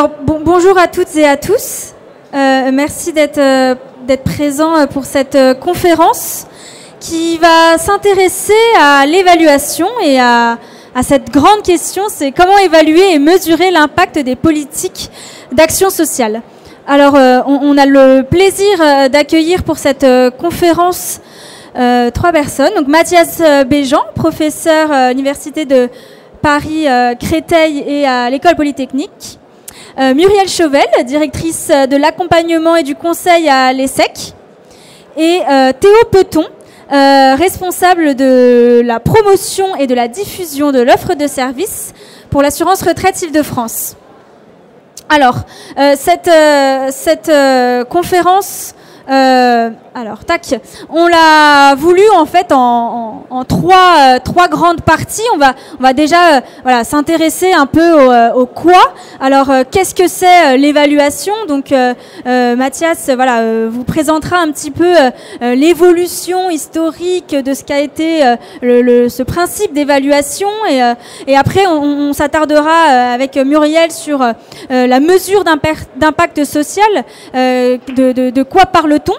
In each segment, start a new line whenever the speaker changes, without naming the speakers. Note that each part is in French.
Alors, bonjour à toutes et à tous. Merci d'être présents pour cette conférence qui va s'intéresser à l'évaluation et à cette grande question, c'est comment évaluer et mesurer l'impact des politiques d'action sociale. Alors, on a le plaisir d'accueillir pour cette conférence 3 personnes. Donc, Mathias Béjean, professeur à l'Université de Paris Créteil et à l'École Polytechnique. Muriel Chauvel, directrice de l'accompagnement et du conseil à l'ESSEC. Et Théo Peton, responsable de la promotion et de la diffusion de l'offre de services pour l'assurance retraite Île-de-France. Alors, cette conférence, on l'a voulu en fait en trois grandes parties. On va déjà s'intéresser un peu au quoi. Alors, qu'est-ce que c'est l'évaluation? Donc, Mathias vous présentera un petit peu l'évolution historique de ce qu'a été ce principe d'évaluation. Et après, on s'attardera avec Muriel sur la mesure d'impact social. De quoi parle-t-on?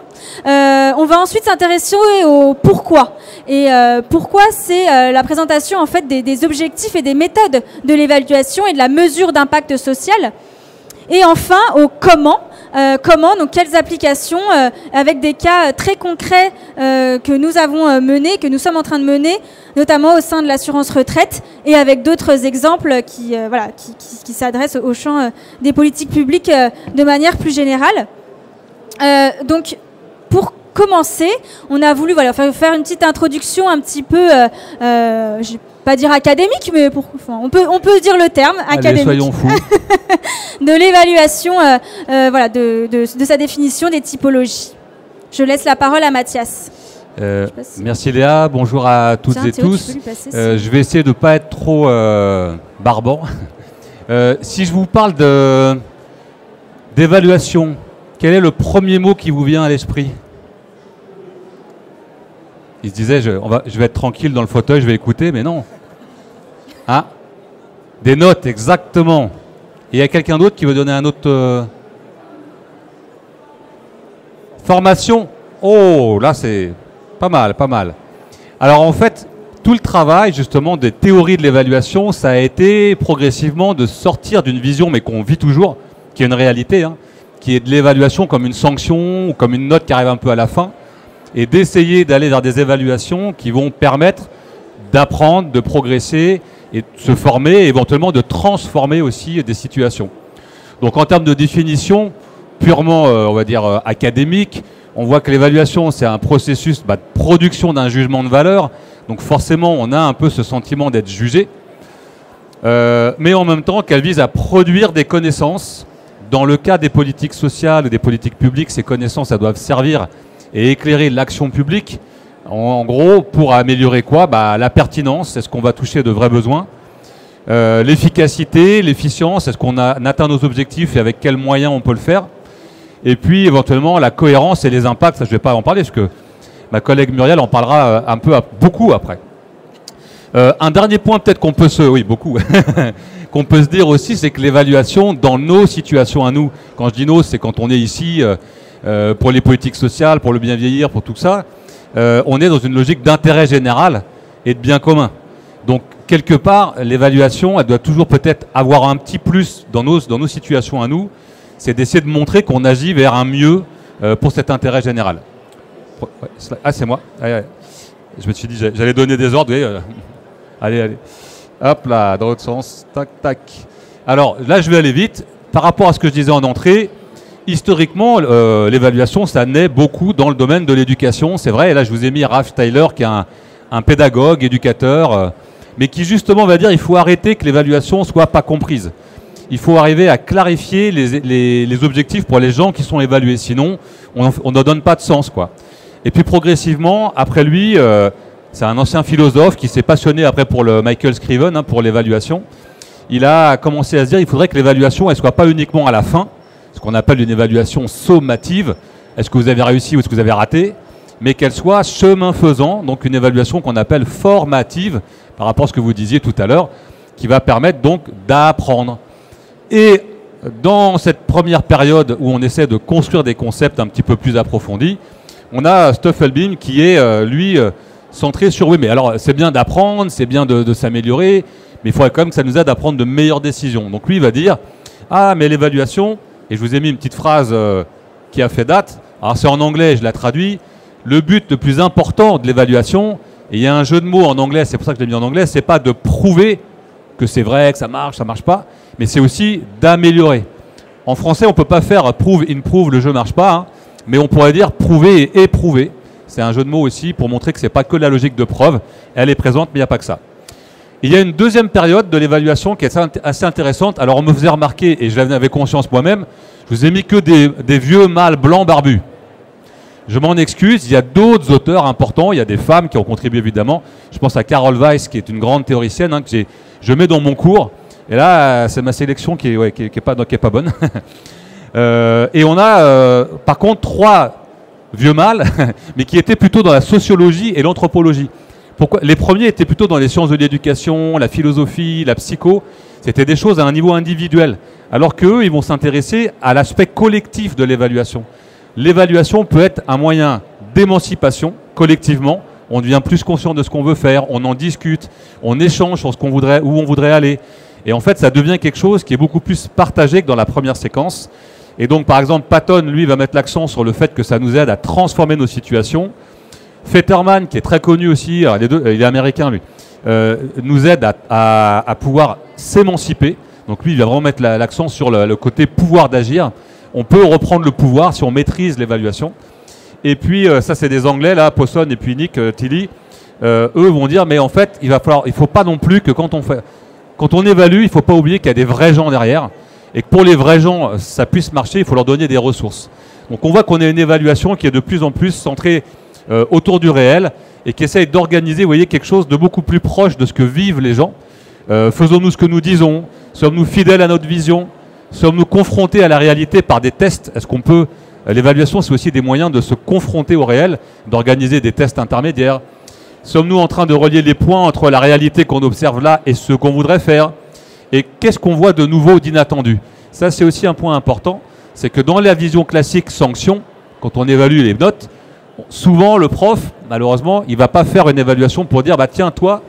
On va ensuite s'intéresser au pourquoi. Et pourquoi, c'est la présentation en fait des objectifs et des méthodes de l'évaluation et de la mesure d'impact social. Et enfin, au comment. Donc quelles applications avec des cas très concrets que nous avons menés, que nous sommes en train de mener, notamment au sein de l'assurance retraite, et avec d'autres exemples qui s'adressent au champ des politiques publiques de manière plus générale. Donc, pour commencer, on a voulu faire une petite introduction un petit peu, je ne vais pas dire académique, mais on peut dire le terme, académique.
Allez, soyons fous.
De l'évaluation, de sa définition des typologies. Je laisse la parole à Mathias.
Merci Léa, bonjour à toutes et tous. Je vais essayer de ne pas être trop barbant. Si je vous parle d'évaluation, quel est le premier mot qui vous vient à l'esprit? Il se disait, je vais être tranquille dans le fauteuil, je vais écouter, mais non. Ah, des notes, exactement. Et il y a quelqu'un d'autre qui veut donner un autre... Formation. Oh, là c'est pas mal, pas mal. Alors en fait, tout le travail justement des théories de l'évaluation, ça a été progressivement de sortir d'une vision, mais qu'on vit toujours, qui est une réalité, qui est de l'évaluation comme une sanction ou comme une note qui arrive un peu à la fin, et d'essayer d'aller vers des évaluations qui vont permettre d'apprendre, de progresser et de se former, et éventuellement de transformer aussi des situations. Donc en termes de définition purement, on va dire, académique, on voit que l'évaluation, c'est un processus de production d'un jugement de valeur, donc forcément on a un peu ce sentiment d'être jugé, mais en même temps qu'elle vise à produire des connaissances. Dans le cas des politiques sociales ou des politiques publiques, ces connaissances, elles doivent servir et éclairer l'action publique. En gros, pour améliorer quoi? La pertinence, est-ce qu'on va toucher de vrais besoins? L'efficacité, l'efficience, est-ce qu'on atteint nos objectifs et avec quels moyens on peut le faire? Et puis, éventuellement, la cohérence et les impacts, ça je ne vais pas en parler, parce que ma collègue Muriel en parlera beaucoup après. Un dernier point peut-être qu'on peut qu'on peut se dire aussi, c'est que l'évaluation dans nos situations à nous, quand je dis nos, c'est quand on est ici pour les politiques sociales, pour le bien vieillir, pour tout ça, on est dans une logique d'intérêt général et de bien commun. Donc quelque part, l'évaluation, elle doit toujours peut-être avoir un petit plus dans nos situations à nous, c'est d'essayer de montrer qu'on agit vers un mieux pour cet intérêt général. Ah, c'est moi. Je me suis dit, j'allais donner des ordres. Allez. Hop là, dans l'autre sens. Tac, tac. Alors là, je vais aller vite. Par rapport à ce que je disais en entrée, historiquement, l'évaluation, ça naît beaucoup dans le domaine de l'éducation. C'est vrai. Et là, je vous ai mis Ralph Tyler, qui est un pédagogue, éducateur, mais qui justement va dire qu'il faut arrêter que l'évaluation ne soit pas comprise. Il faut arriver à clarifier les objectifs pour les gens qui sont évalués. Sinon, on ne donne pas de sens, quoi. Et puis progressivement, après lui... c'est un ancien philosophe qui s'est passionné après pour le Michael Scriven, pour l'évaluation. Il a commencé à se dire qu'il faudrait que l'évaluation ne soit pas uniquement à la fin, ce qu'on appelle une évaluation sommative. Est-ce que vous avez réussi ou est-ce que vous avez raté? Mais qu'elle soit chemin faisant, donc une évaluation qu'on appelle formative, par rapport à ce que vous disiez tout à l'heure, qui va permettre donc d'apprendre. Et dans cette première période où on essaie de construire des concepts un petit peu plus approfondis, on a Stuffelbeam qui est, lui, centré sur oui, mais alors c'est bien d'apprendre, c'est bien de s'améliorer, mais il faudrait quand même que ça nous aide à prendre de meilleures décisions. Donc lui, il va dire, ah, mais l'évaluation, et je vous ai mis une petite phrase qui a fait date, alors c'est en anglais, je la traduis, le but le plus important de l'évaluation, et il y a un jeu de mots en anglais, c'est pour ça que je l'ai mis en anglais, c'est pas de prouver que c'est vrai, que ça marche pas, mais c'est aussi d'améliorer. En français, on ne peut pas faire prove, improve, le jeu ne marche pas, hein, mais on pourrait dire prouver et éprouver. C'est un jeu de mots aussi pour montrer que ce n'est pas que la logique de preuve, elle est présente, mais il n'y a pas que ça. Il y a une deuxième période de l'évaluation qui est assez intéressante. Alors on me faisait remarquer, et je l'avais conscience moi-même, je vous ai mis que des vieux mâles blancs barbus. Je m'en excuse, il y a d'autres auteurs importants, il y a des femmes qui ont contribué évidemment. Je pense à Carol Weiss, qui est une grande théoricienne, hein, que je mets dans mon cours. Et là, c'est ma sélection qui est pas bonne. Et on a par contre 3 vieux mâles, mais qui étaient plutôt dans la sociologie et l'anthropologie. Pourquoi ? Les premiers étaient plutôt dans les sciences de l'éducation, la philosophie, la psycho. C'était des choses à un niveau individuel. Alors qu'eux, ils vont s'intéresser à l'aspect collectif de l'évaluation. L'évaluation peut être un moyen d'émancipation collectivement. On devient plus conscient de ce qu'on veut faire, on en discute, on échange sur ce qu'on voudrait, où on voudrait aller. Et en fait, ça devient quelque chose qui est beaucoup plus partagé que dans la première séquence. Et donc, par exemple, Patton, lui, va mettre l'accent sur le fait que ça nous aide à transformer nos situations. Fetterman, qui est très connu aussi, alors il est américain, lui, nous aide à pouvoir s'émanciper. Donc lui, il va vraiment mettre l'accent sur le côté pouvoir d'agir. On peut reprendre le pouvoir si on maîtrise l'évaluation. Et puis, ça, c'est des Anglais, là, Posson et puis Nick Tilly. Eux vont dire, mais en fait, il ne faut pas non plus que quand on évalue, il ne faut pas oublier qu'il y a des vrais gens derrière. Et que pour les vrais gens, ça puisse marcher, il faut leur donner des ressources. Donc on voit qu'on a une évaluation qui est de plus en plus centrée autour du réel et qui essaye d'organiser, vous voyez, quelque chose de beaucoup plus proche de ce que vivent les gens. Faisons-nous ce que nous disons, sommes-nous fidèles à notre vision, sommes-nous confrontés à la réalité par des tests. Est-ce qu'on peut... L'évaluation, c'est aussi des moyens de se confronter au réel, d'organiser des tests intermédiaires. Sommes-nous en train de relier les points entre la réalité qu'on observe là et ce qu'on voudrait faire? Et qu'est-ce qu'on voit de nouveau, d'inattendu? Ça, c'est aussi un point important. C'est que dans la vision classique sanction, quand on évalue les notes, souvent le prof, malheureusement, il ne va pas faire une évaluation pour dire bah, tiens, toi,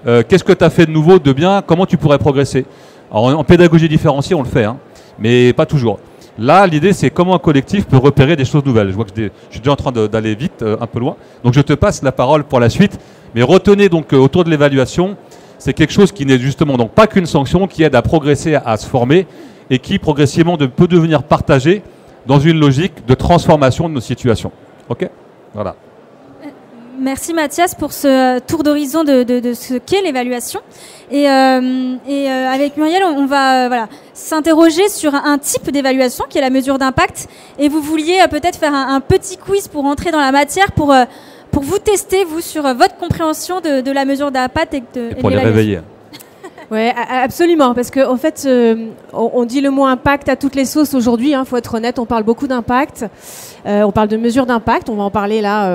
qu'est-ce que tu as fait de nouveau, de bien, comment tu pourrais progresser? Alors, en pédagogie différenciée, on le fait, hein, mais pas toujours. Là, l'idée, c'est comment un collectif peut repérer des choses nouvelles. Je vois que je suis déjà en train d'aller vite, un peu loin. Donc, je te passe la parole pour la suite. Mais retenez donc autour de l'évaluation, c'est quelque chose qui n'est justement donc pas qu'une sanction, qui aide à progresser, à se former et qui progressivement peut devenir partagé dans une logique de transformation de nos situations. Ok ? Voilà.
Merci Mathias pour ce tour d'horizon de ce qu'est l'évaluation. Et avec Muriel, on va s'interroger sur un type d'évaluation qui est la mesure d'impact. Et vous vouliez peut-être faire un petit quiz pour entrer dans la matière, pour vous tester, vous, sur votre compréhension de la mesure d'impact et
pour les réveiller.
Oui, absolument, parce qu'en fait, on dit le mot impact à toutes les sauces aujourd'hui, hein, faut être honnête, on parle beaucoup d'impact, on parle de mesure d'impact, on va en parler là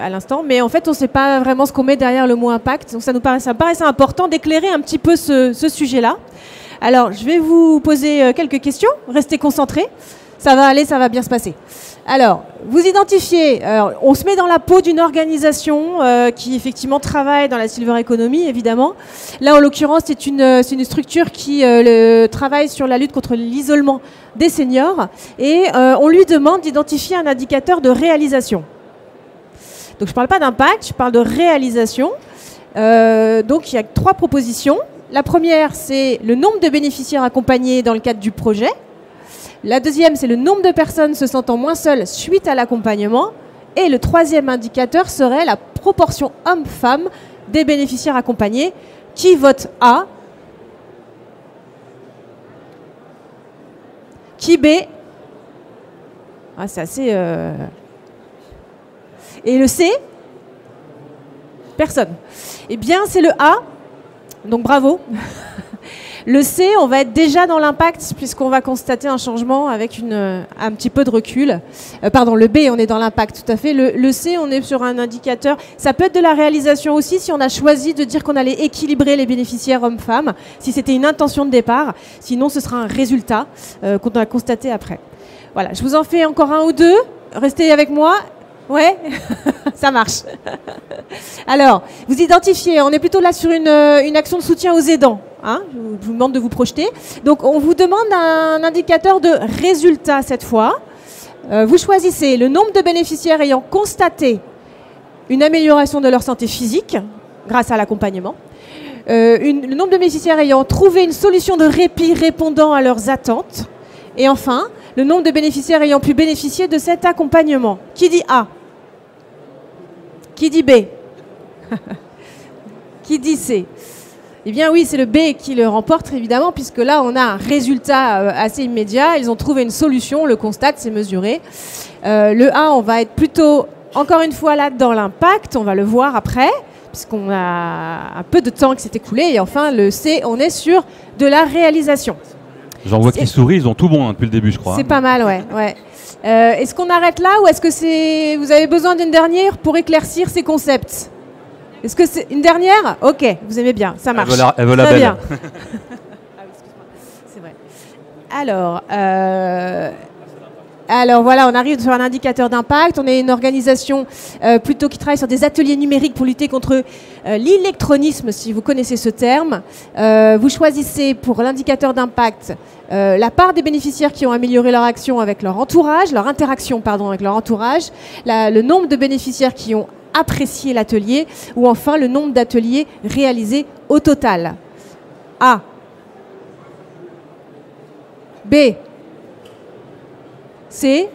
à l'instant, mais en fait, on ne sait pas vraiment ce qu'on met derrière le mot impact, donc ça me paraissait important d'éclairer un petit peu ce sujet-là. Alors, je vais vous poser quelques questions, restez concentrés, ça va aller, ça va bien se passer. Alors, vous identifiez, on se met dans la peau d'une organisation qui effectivement travaille dans la silver economy, évidemment. Là, en l'occurrence, c'est une structure qui travaille sur la lutte contre l'isolement des seniors et on lui demande d'identifier un indicateur de réalisation. Donc, je ne parle pas d'impact, je parle de réalisation. Donc, il y a 3 propositions. La première, c'est le nombre de bénéficiaires accompagnés dans le cadre du projet. La deuxième, c'est le nombre de personnes se sentant moins seules suite à l'accompagnement. Et le troisième indicateur serait la proportion homme-femme des bénéficiaires accompagnés. Qui vote A? Qui B? Ah, c'est assez... Et le C? Personne. Eh bien, c'est le A. Donc, bravo. Le C, on va être déjà dans l'impact puisqu'on va constater un changement avec un petit peu de recul. Pardon, le B, on est dans l'impact, tout à fait. Le C, on est sur un indicateur. Ça peut être de la réalisation aussi si on a choisi de dire qu'on allait équilibrer les bénéficiaires hommes-femmes, si c'était une intention de départ. Sinon, ce sera un résultat qu'on va constater après. Voilà, je vous en fais encore un ou deux. Restez avec moi. Ouais, ça marche. Alors, vous identifiez, on est plutôt là sur une action de soutien aux aidants. Hein, je vous demande de vous projeter. Donc, on vous demande un indicateur de résultat cette fois. Vous choisissez le nombre de bénéficiaires ayant constaté une amélioration de leur santé physique grâce à l'accompagnement. Le nombre de bénéficiaires ayant trouvé une solution de répit répondant à leurs attentes. Et enfin, le nombre de bénéficiaires ayant pu bénéficier de cet accompagnement. Qui dit A? Qui dit B? Qui dit C? Eh bien oui, c'est le B qui le remporte évidemment, puisque là on a un résultat assez immédiat. Ils ont trouvé une solution, on le constate, c'est mesuré. Le A, on va être plutôt, encore une fois là, dans l'impact, on va le voir après, puisqu'on a un peu de temps qui s'est écoulé. Et enfin, le C, on est sur de la réalisation.
J'en vois qui sourient, ils ont tout bon depuis le début, je crois.
C'est pas mal, ouais. Est-ce qu'on arrête là ou est-ce que vous avez besoin d'une dernière pour éclaircir ces concepts? Est-ce que c'est une dernière? Ok, vous aimez bien, ça marche.
Elle veut la belle.
Bien. Ah oui, excuse-moi. C'est vrai. Alors voilà, on arrive sur un indicateur d'impact. On est une organisation plutôt qui travaille sur des ateliers numériques pour lutter contre l'électronisme, si vous connaissez ce terme. Vous choisissez pour l'indicateur d'impact la part des bénéficiaires qui ont amélioré leur action avec leur entourage, leur interaction avec leur entourage, le nombre de bénéficiaires qui ont apprécié l'atelier ou enfin le nombre d'ateliers réalisés au total. A. B. C.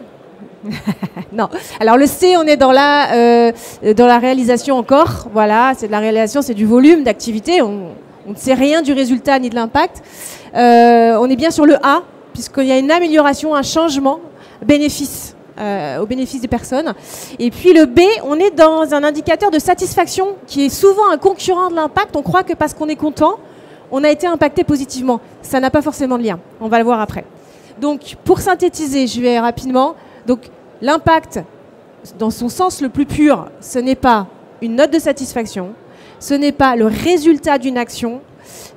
Non. Alors le C, on est dans la réalisation encore. Voilà, c'est de la réalisation, c'est du volume d'activité. On ne sait rien du résultat ni de l'impact. On est bien sur le A, puisqu'il y a une amélioration, un changement, bénéfice, au bénéfice des personnes. Et puis le B, on est dans un indicateur de satisfaction qui est souvent un concurrent de l'impact. On croit que parce qu'on est content, on a été impacté positivement. Ça n'a pas forcément de lien. On va le voir après. Donc, pour synthétiser, je vais rapidement. Donc, l'impact, dans son sens le plus pur, ce n'est pas une note de satisfaction, ce n'est pas le résultat d'une action,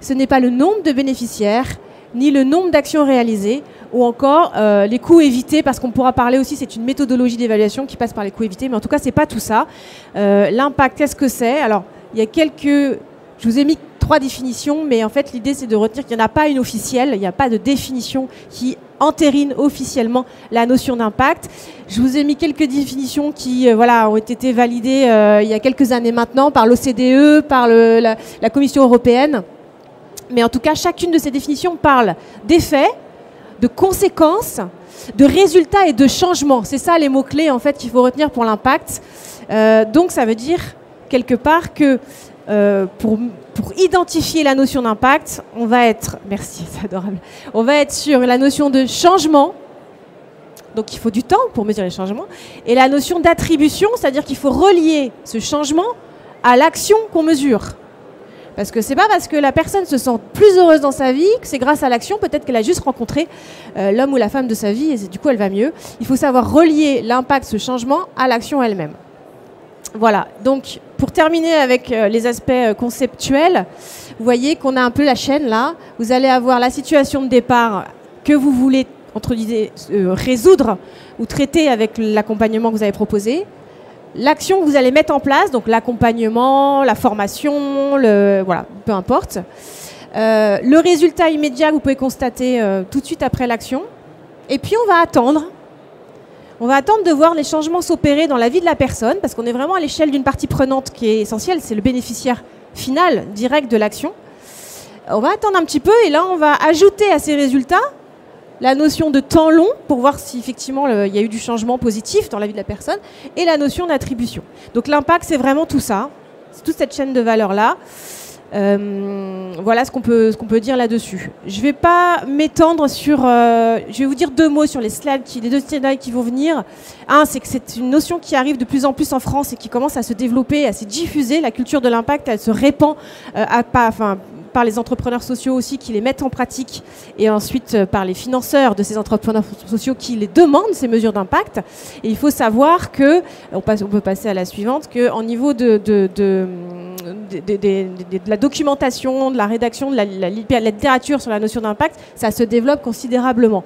ce n'est pas le nombre de bénéficiaires, ni le nombre d'actions réalisées, ou encore les coûts évités, parce qu'on pourra parler aussi, c'est une méthodologie d'évaluation qui passe par les coûts évités, mais en tout cas, ce n'est pas tout ça. L'impact, qu'est-ce que c'est? Alors, il y a je vous ai mis 3 définitions, mais en fait, l'idée, c'est de retenir qu'il n'y en a pas une officielle, il n'y a pas de définition qui entérine officiellement la notion d'impact. Je vous ai mis quelques définitions qui ont été validées il y a quelques années maintenant par l'OCDE, par la Commission européenne. Mais en tout cas, chacune de ces définitions parle d'effets, de conséquences, de résultats et de changements. C'est ça les mots-clés en fait qu'il faut retenir pour l'impact. Donc ça veut dire quelque part que pour identifier la notion d'impact, on va être, merci, c'est adorable, on va être sur la notion de changement, donc il faut du temps pour mesurer les changements, et la notion d'attribution, c'est-à-dire qu'il faut relier ce changement à l'action qu'on mesure. Parce que c'est pas parce que la personne se sent plus heureuse dans sa vie que c'est grâce à l'action, peut-être qu'elle a juste rencontré l'homme ou la femme de sa vie et du coup elle va mieux. Il faut savoir relier l'impact, ce changement, à l'action elle-même. Voilà, donc pour terminer avec les aspects conceptuels, vous voyez qu'on a un peu la chaîne là. Vous allez avoir la situation de départ que vous voulez résoudre ou traiter avec l'accompagnement que vous avez proposé. L'action que vous allez mettre en place, donc l'accompagnement, la formation, voilà, peu importe. Le résultat immédiat que vous pouvez constater tout de suite après l'action. Et puis on va attendre. On va attendre de voir les changements s'opérer dans la vie de la personne, parce qu'on est vraiment à l'échelle d'une partie prenante qui est essentielle, c'est le bénéficiaire final, direct de l'action. On va attendre un petit peu et là on va ajouter à ces résultats la notion de temps long pour voir si effectivement il y a eu du changement positif dans la vie de la personne et la notion d'attribution. Donc l'impact, c'est vraiment tout ça, c'est toute cette chaîne de valeurs-là. Voilà ce qu'on peut dire là-dessus. Je ne vais pas m'étendre sur... je vais vous dire 2 mots sur les deux slides qui vont venir. Un, c'est que c'est une notion qui arrive de plus en plus en France et qui commence à se développer, à se diffuser. La culture de l'impact, elle se répand par les entrepreneurs sociaux aussi qui les mettent en pratique, et ensuite par les financeurs de ces entrepreneurs sociaux qui les demandent, ces mesures d'impact. Et il faut savoir que, on peut passer à la suivante, qu'en niveau de la documentation, de la rédaction, de la littérature sur la notion d'impact, ça se développe considérablement.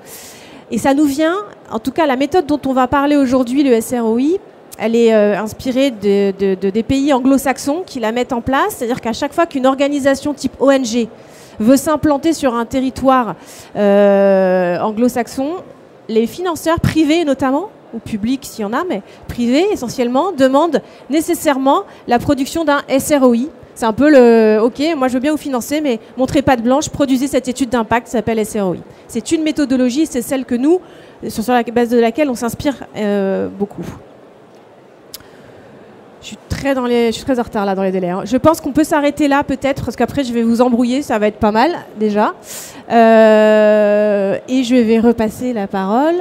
Et ça nous vient, en tout cas la méthode dont on va parler aujourd'hui, le SROI, elle est inspirée des pays anglo-saxons qui la mettent en place. C'est-à-dire qu'à chaque fois qu'une organisation type ONG veut s'implanter sur un territoire anglo-saxon, les financeurs privés notamment, ou publics s'il y en a, mais privés essentiellement, demandent nécessairement la production d'un SROI. C'est un peu le « Ok, moi je veux bien vous financer, mais montrez patte blanche, produisez cette étude d'impact qui s'appelle SROI ». C'est une méthodologie, c'est celle que nous, sur la base de laquelle on s'inspire beaucoup. Je suis très en retard là dans les délais. Hein. Je pense qu'on peut s'arrêter là peut-être, parce qu'après je vais vous embrouiller, ça va être pas mal déjà. Et je vais repasser la parole.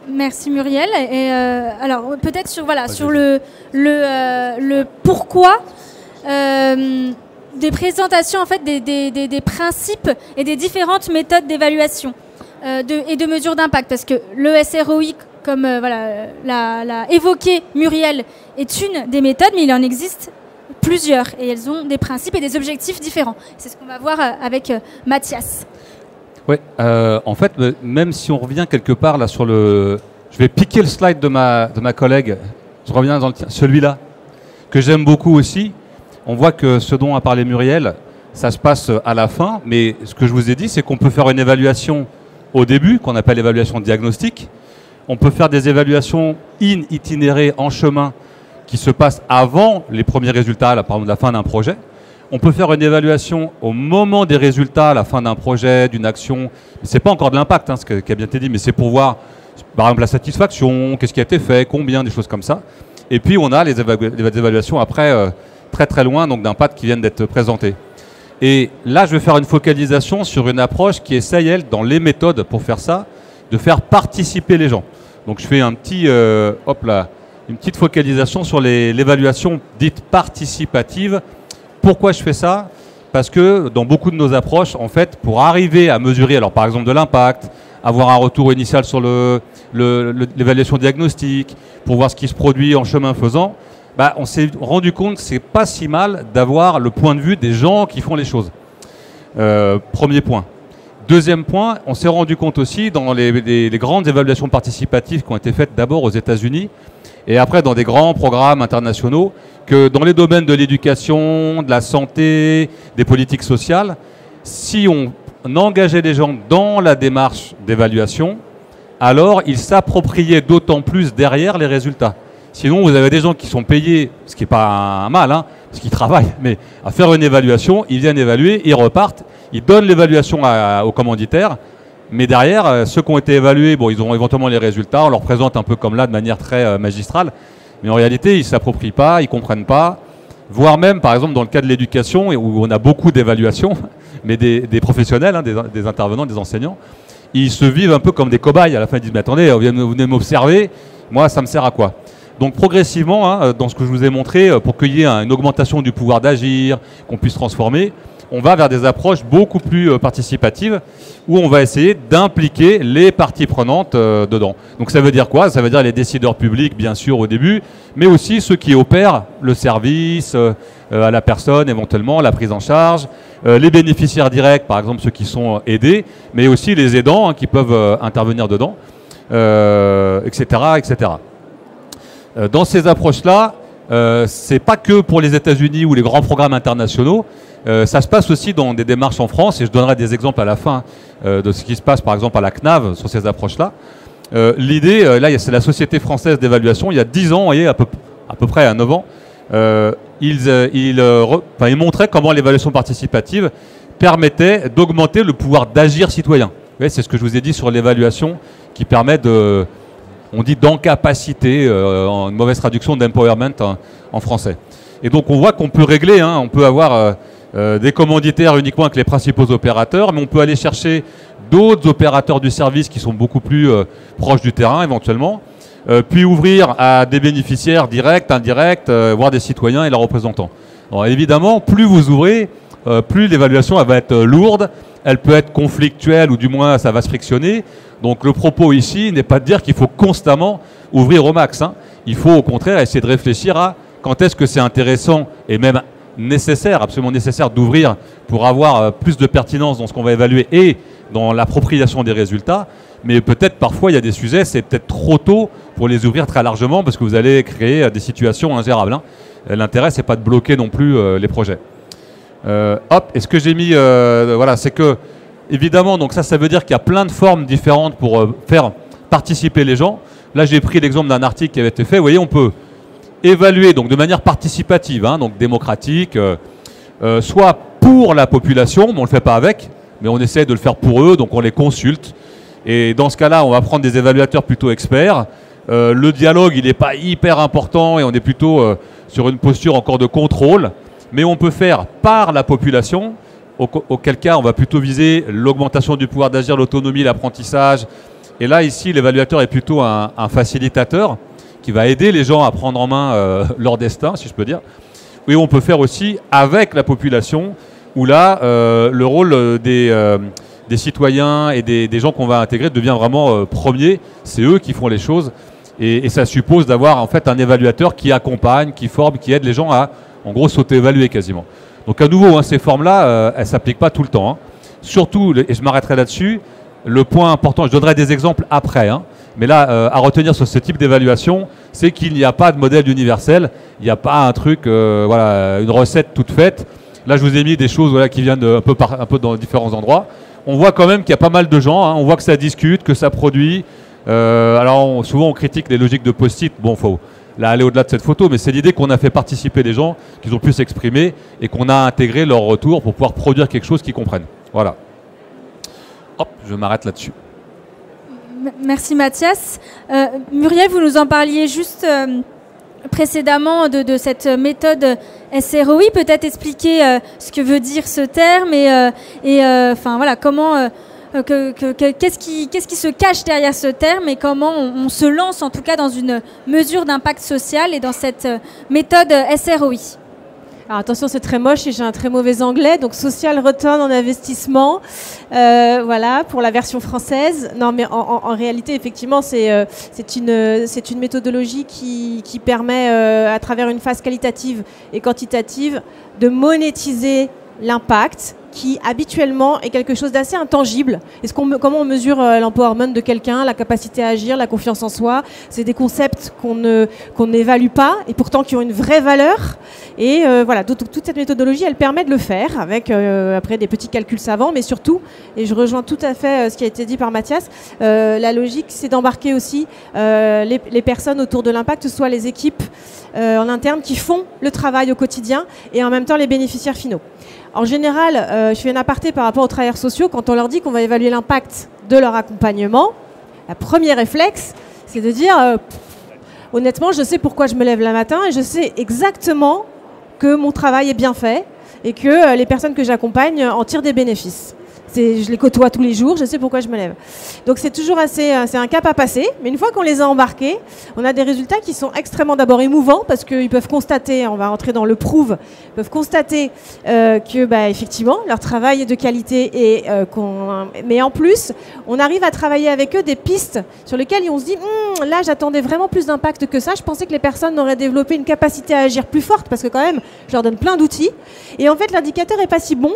Merci Muriel. Et alors peut-être sur le pourquoi des présentations en fait des principes et des différentes méthodes d'évaluation et de mesures d'impact, parce que le SROI, comme l'a évoqué Muriel, est une des méthodes, mais il en existe plusieurs et elles ont des principes et des objectifs différents. C'est ce qu'on va voir avec Mathias.
Oui, en fait, même si on revient quelque part là sur le... Je vais piquer le slide de ma collègue, je reviens dans celui-là, que j'aime beaucoup aussi. On voit que ce dont a parlé Muriel, ça se passe à la fin, mais ce que je vous ai dit, c'est qu'on peut faire une évaluation au début, qu'on appelle l'évaluation diagnostique. On peut faire des évaluations itinérées en chemin qui se passent avant les premiers résultats, là, par exemple, la fin d'un projet. On peut faire une évaluation au moment des résultats, à la fin d'un projet, d'une action. Ce n'est pas encore de l'impact, hein, ce qui a bien été dit, mais c'est pour voir, par exemple, la satisfaction, qu'est-ce qui a été fait, combien, des choses comme ça. Et puis, on a les évaluations après, très très loin, donc d'impact qui viennent d'être présentées. Et là, je vais faire une focalisation sur une approche qui essaye, elle, dans les méthodes pour faire ça, de faire participer les gens. Donc, je fais un petit, une petite focalisation sur l'évaluation dite participative. Pourquoi je fais ça? Parce que dans beaucoup de nos approches, en fait, pour arriver à mesurer, alors par exemple de l'impact, avoir un retour initial sur l'évaluation diagnostique, pour voir ce qui se produit en chemin faisant, on s'est rendu compte que c'est pas si mal d'avoir le point de vue des gens qui font les choses. Premier point. Deuxième point, on s'est rendu compte aussi dans les grandes évaluations participatives qui ont été faites d'abord aux États-Unis et après dans des grands programmes internationaux, que dans les domaines de l'éducation, de la santé, des politiques sociales, si on engageait les gens dans la démarche d'évaluation, alors ils s'appropriaient d'autant plus derrière les résultats. Sinon, vous avez des gens qui sont payés, ce qui n'est pas un mal, hein, parce qu'ils travaillent, mais à faire une évaluation, ils viennent évaluer, ils repartent, ils donnent l'évaluation aux commanditaires, mais derrière, ceux qui ont été évalués, bon, ils ont éventuellement les résultats, on leur présente un peu comme là, de manière très magistrale, mais en réalité, ils ne s'approprient pas, ils ne comprennent pas, voire même, par exemple, dans le cas de l'éducation, où on a beaucoup d'évaluations, mais des professionnels, hein, des intervenants, des enseignants, ils se vivent un peu comme des cobayes. À la fin, ils disent, mais attendez, vous venez m'observer, moi, ça me sert à quoi? Donc progressivement, hein, dans ce que je vous ai montré, pour qu'il y ait une augmentation du pouvoir d'agir, qu'on puisse transformer, on va vers des approches beaucoup plus participatives, où on va essayer d'impliquer les parties prenantes dedans. Donc ça veut dire quoi? Ça veut dire les décideurs publics, bien sûr, au début, mais aussi ceux qui opèrent le service à la personne, éventuellement, la prise en charge, les bénéficiaires directs, par exemple ceux qui sont aidés, mais aussi les aidants, hein, qui peuvent intervenir dedans, etc., etc. Dans ces approches-là, c'est pas que pour les États-Unis ou les grands programmes internationaux, ça se passe aussi dans des démarches en France, et je donnerai des exemples à la fin de ce qui se passe par exemple à la CNAV sur ces approches-là. L'idée, là c'est la Société française d'évaluation, il y a 10 ans, vous voyez, à peu près à 9 ans, ils montraient comment l'évaluation participative permettait d'augmenter le pouvoir d'agir citoyen. Vous voyez, c'est ce que je vous ai dit sur l'évaluation qui permet de... On dit d'encapacité, en une mauvaise traduction d'empowerment en français. Et donc on voit qu'on peut régler, hein, on peut avoir des commanditaires uniquement avec les principaux opérateurs, mais on peut aller chercher d'autres opérateurs du service qui sont beaucoup plus proches du terrain éventuellement, puis ouvrir à des bénéficiaires directs, indirects, voire des citoyens et leurs représentants. Alors évidemment, plus vous ouvrez, plus l'évaluation elle va être lourde, elle peut être conflictuelle ou du moins ça va se frictionner. Donc le propos ici n'est pas de dire qu'il faut constamment ouvrir au max. Hein. Il faut au contraire essayer de réfléchir à quand est-ce que c'est intéressant et même nécessaire, absolument nécessaire d'ouvrir pour avoir plus de pertinence dans ce qu'on va évaluer et dans l'appropriation des résultats. Mais peut-être parfois il y a des sujets, c'est peut-être trop tôt pour les ouvrir très largement parce que vous allez créer des situations ingérables. Hein. L'intérêt, c'est pas de bloquer non plus les projets. Et ce que j'ai mis, voilà, c'est que évidemment, donc ça veut dire qu'il y a plein de formes différentes pour faire participer les gens. Là, j'ai pris l'exemple d'un article qui avait été fait. Vous voyez, on peut évaluer donc de manière participative, hein, donc démocratique, soit pour la population, mais on ne le fait pas avec, mais on essaie de le faire pour eux, donc on les consulte. Et dans ce cas-là, on va prendre des évaluateurs plutôt experts. Le dialogue, il n'est pas hyper important et on est plutôt sur une posture encore de contrôle. Mais on peut faire par la population, auquel cas on va plutôt viser l'augmentation du pouvoir d'agir, l'autonomie, l'apprentissage. Et là, ici, l'évaluateur est plutôt un facilitateur qui va aider les gens à prendre en main leur destin, si je peux dire. Oui, on peut faire aussi avec la population, où là, le rôle des citoyens et des gens qu'on va intégrer devient vraiment premier. C'est eux qui font les choses. Et ça suppose d'avoir en fait un évaluateur qui accompagne, qui forme, qui aide les gens à, en gros, s'auto-évaluer quasiment. Donc à nouveau, hein, ces formes-là, elles ne s'appliquent pas tout le temps. Hein. Surtout, et je m'arrêterai là-dessus, le point important, je donnerai des exemples après, hein, mais là, à retenir sur ce type d'évaluation, c'est qu'il n'y a pas de modèle universel, il n'y a pas un truc, voilà, une recette toute faite. Là, je vous ai mis des choses voilà, qui viennent un peu dans différents endroits. On voit quand même qu'il y a pas mal de gens, hein, on voit que ça discute, que ça produit. Alors souvent on critique les logiques de post-it, bon, faut là aller au-delà de cette photo, mais c'est l'idée qu'on a fait participer les gens, qu'ils ont pu s'exprimer et qu'on a intégré leur retour pour pouvoir produire quelque chose qu'ils comprennent. Voilà. Hop, je m'arrête là-dessus.
Merci Mathias. Muriel, vous nous en parliez juste précédemment de cette méthode SROI. Peut-être expliquer ce que veut dire ce terme et enfin voilà, comment... Qu'est-ce qui se cache derrière ce terme et comment on se lance en tout cas dans une mesure d'impact social et dans cette méthode SROI.
Alors attention, c'est très moche et j'ai un très mauvais anglais, donc Social Return on Investissement, voilà, pour la version française. Non, mais en réalité, effectivement, c'est une méthodologie qui permet, à travers une phase qualitative et quantitative, de monétiser l'impact qui habituellement est quelque chose d'assez intangible. Comment on mesure l'empowerment de quelqu'un, la capacité à agir, la confiance en soi? C'est des concepts qu'on n'évalue pas et pourtant qui ont une vraie valeur. Et voilà, toute cette méthodologie, elle permet de le faire avec après des petits calculs savants, mais surtout, et je rejoins tout à fait ce qui a été dit par Mathias, la logique, c'est d'embarquer aussi les personnes autour de l'impact, que ce soit les équipes en interne qui font le travail au quotidien et en même temps les bénéficiaires finaux. En général, je fais un aparté par rapport aux travailleurs sociaux. Quand on leur dit qu'on va évaluer l'impact de leur accompagnement, la première réflexe, c'est de dire honnêtement, je sais pourquoi je me lève le matin et je sais exactement que mon travail est bien fait et que les personnes que j'accompagne en tirent des bénéfices. Je les côtoie tous les jours, je sais pourquoi je me lève. Donc c'est toujours c'est un cap à passer, mais une fois qu'on les a embarqués, on a des résultats qui sont extrêmement d'abord émouvants parce qu'ils peuvent constater, on va rentrer dans le prouve, ils peuvent constater que effectivement leur travail est de qualité mais en plus on arrive à travailler avec eux des pistes sur lesquelles on se dit là j'attendais vraiment plus d'impact que ça, je pensais que les personnes auraient développé une capacité à agir plus forte parce que quand même je leur donne plein d'outils et en fait l'indicateur est pas si bon.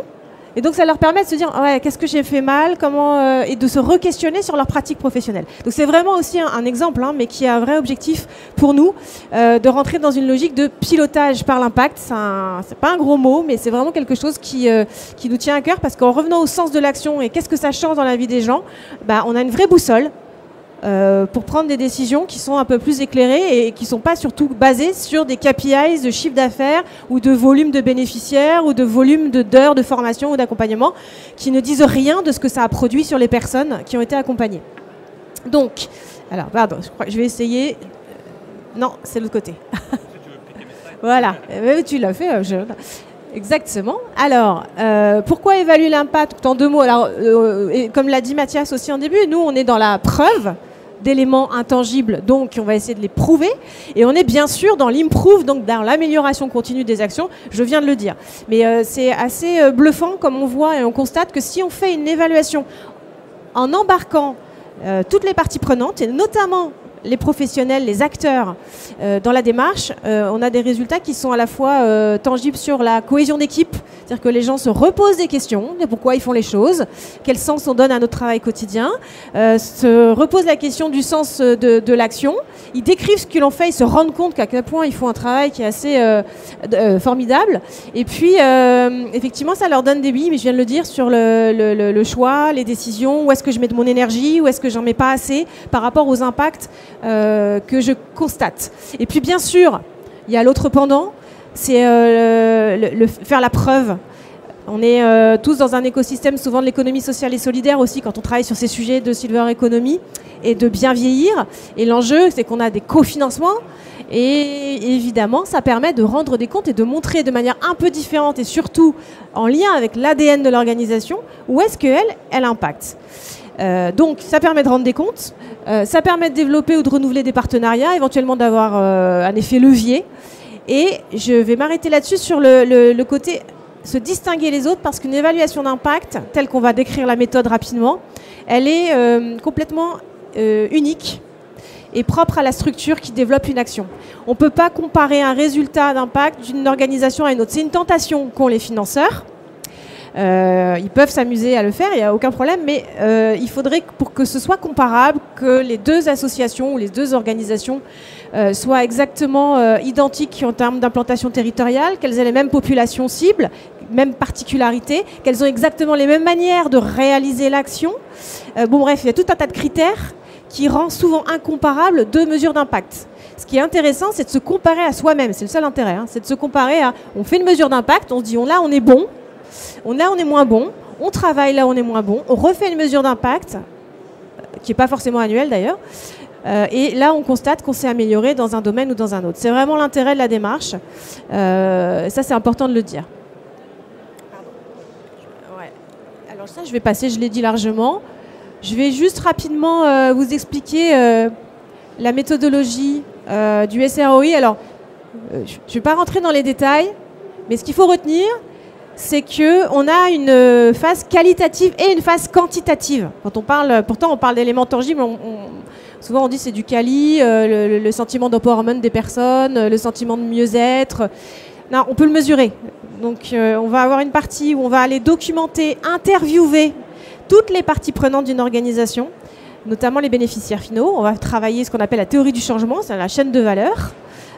Et donc ça leur permet de se dire ouais, qu'est-ce que j'ai fait mal, comment et de se re-questionner sur leur pratique professionnelle. Donc c'est vraiment aussi un exemple, hein, mais qui a un vrai objectif pour nous de rentrer dans une logique de pilotage par l'impact. C'est pas un gros mot, mais c'est vraiment quelque chose qui nous tient à cœur parce qu'en revenant au sens de l'action et qu'est-ce que ça change dans la vie des gens, on a une vraie boussole. Pour prendre des décisions qui sont un peu plus éclairées et qui ne sont pas surtout basées sur des KPIs de chiffre d'affaires ou de volume de bénéficiaires ou de volume d'heures de formation ou d'accompagnement qui ne disent rien de ce que ça a produit sur les personnes qui ont été accompagnées. Donc, alors, pardon, je crois que je vais essayer... Non, c'est l'autre côté. Voilà, tu l'as fait. Exactement. Alors, pourquoi évaluer l'impact en 2 mots? Alors, comme l'a dit Mathias aussi en début, nous, on est dans la preuve d'éléments intangibles, donc on va essayer de les prouver. Et on est bien sûr dans l'improve, donc dans l'amélioration continue des actions, je viens de le dire. Mais c'est assez bluffant comme on voit et on constate que si on fait une évaluation en embarquant toutes les parties prenantes, et notamment les professionnels, les acteurs dans la démarche, on a des résultats qui sont à la fois tangibles sur la cohésion d'équipe, c'est-à-dire que les gens se reposent des questions, de pourquoi ils font les choses, quel sens on donne à notre travail quotidien, se reposent la question du sens de l'action, ils décrivent ce que l'on fait, ils se rendent compte qu'à quel point ils font un travail qui est assez formidable, et puis effectivement ça leur donne des billes, mais je viens de le dire, sur le choix, les décisions, où est-ce que je mets de mon énergie, où est-ce que j'en mets pas assez par rapport aux impacts que je constate. Et puis bien sûr, il y a l'autre pendant, c'est faire la preuve. On est tous dans un écosystème souvent de l'économie sociale et solidaire aussi quand on travaille sur ces sujets de silver economy et de bien vieillir. Et l'enjeu, c'est qu'on a des cofinancements et évidemment, ça permet de rendre des comptes et de montrer de manière un peu différente et surtout en lien avec l'ADN de l'organisation où est-ce qu'elle impacte. Donc ça permet de rendre des comptes, ça permet de développer ou de renouveler des partenariats, éventuellement d'avoir un effet levier. Et je vais m'arrêter là-dessus sur le côté se distinguer les autres, parce qu'une évaluation d'impact, telle qu'on va décrire la méthode rapidement, elle est complètement unique et propre à la structure qui développe une action. On ne peut pas comparer un résultat d'impact d'une organisation à une autre. C'est une tentation qu'ont les financeurs. Ils peuvent s'amuser à le faire, il n'y a aucun problème, mais il faudrait, pour que ce soit comparable, que les deux associations ou les deux organisations soient exactement identiques en termes d'implantation territoriale, qu'elles aient les mêmes populations cibles, mêmes particularités, qu'elles ont exactement les mêmes manières de réaliser l'action. Bon bref, il y a tout un tas de critères qui rend souvent incomparable deux mesures d'impact. Ce qui est intéressant, c'est de se comparer à soi-même, c'est le seul intérêt, hein, c'est de se comparer à, on fait une mesure d'impact, on se dit là on est bon, là on est moins bon, on travaille là on est moins bon, on refait une mesure d'impact, qui n'est pas forcément annuelle d'ailleurs, et là on constate qu'on s'est amélioré dans un domaine ou dans un autre. C'est vraiment l'intérêt de la démarche, ça c'est important de le dire. Ouais. Alors ça je vais passer, je l'ai dit largement. Je vais juste rapidement vous expliquer la méthodologie du SROI. Alors, je ne vais pas rentrer dans les détails, mais ce qu'il faut retenir, c'est qu'on a une phase qualitative et une phase quantitative. Quand on parle, pourtant on parle d'éléments tangibles, souvent on dit c'est du quali, le sentiment d'empowerment des personnes, le sentiment de mieux-être. Non, on peut le mesurer. Donc on va avoir une partie où on va aller documenter, interviewer toutes les parties prenantes d'une organisation, notamment les bénéficiaires finaux. On va travailler ce qu'on appelle la théorie du changement, c'est la chaîne de valeur.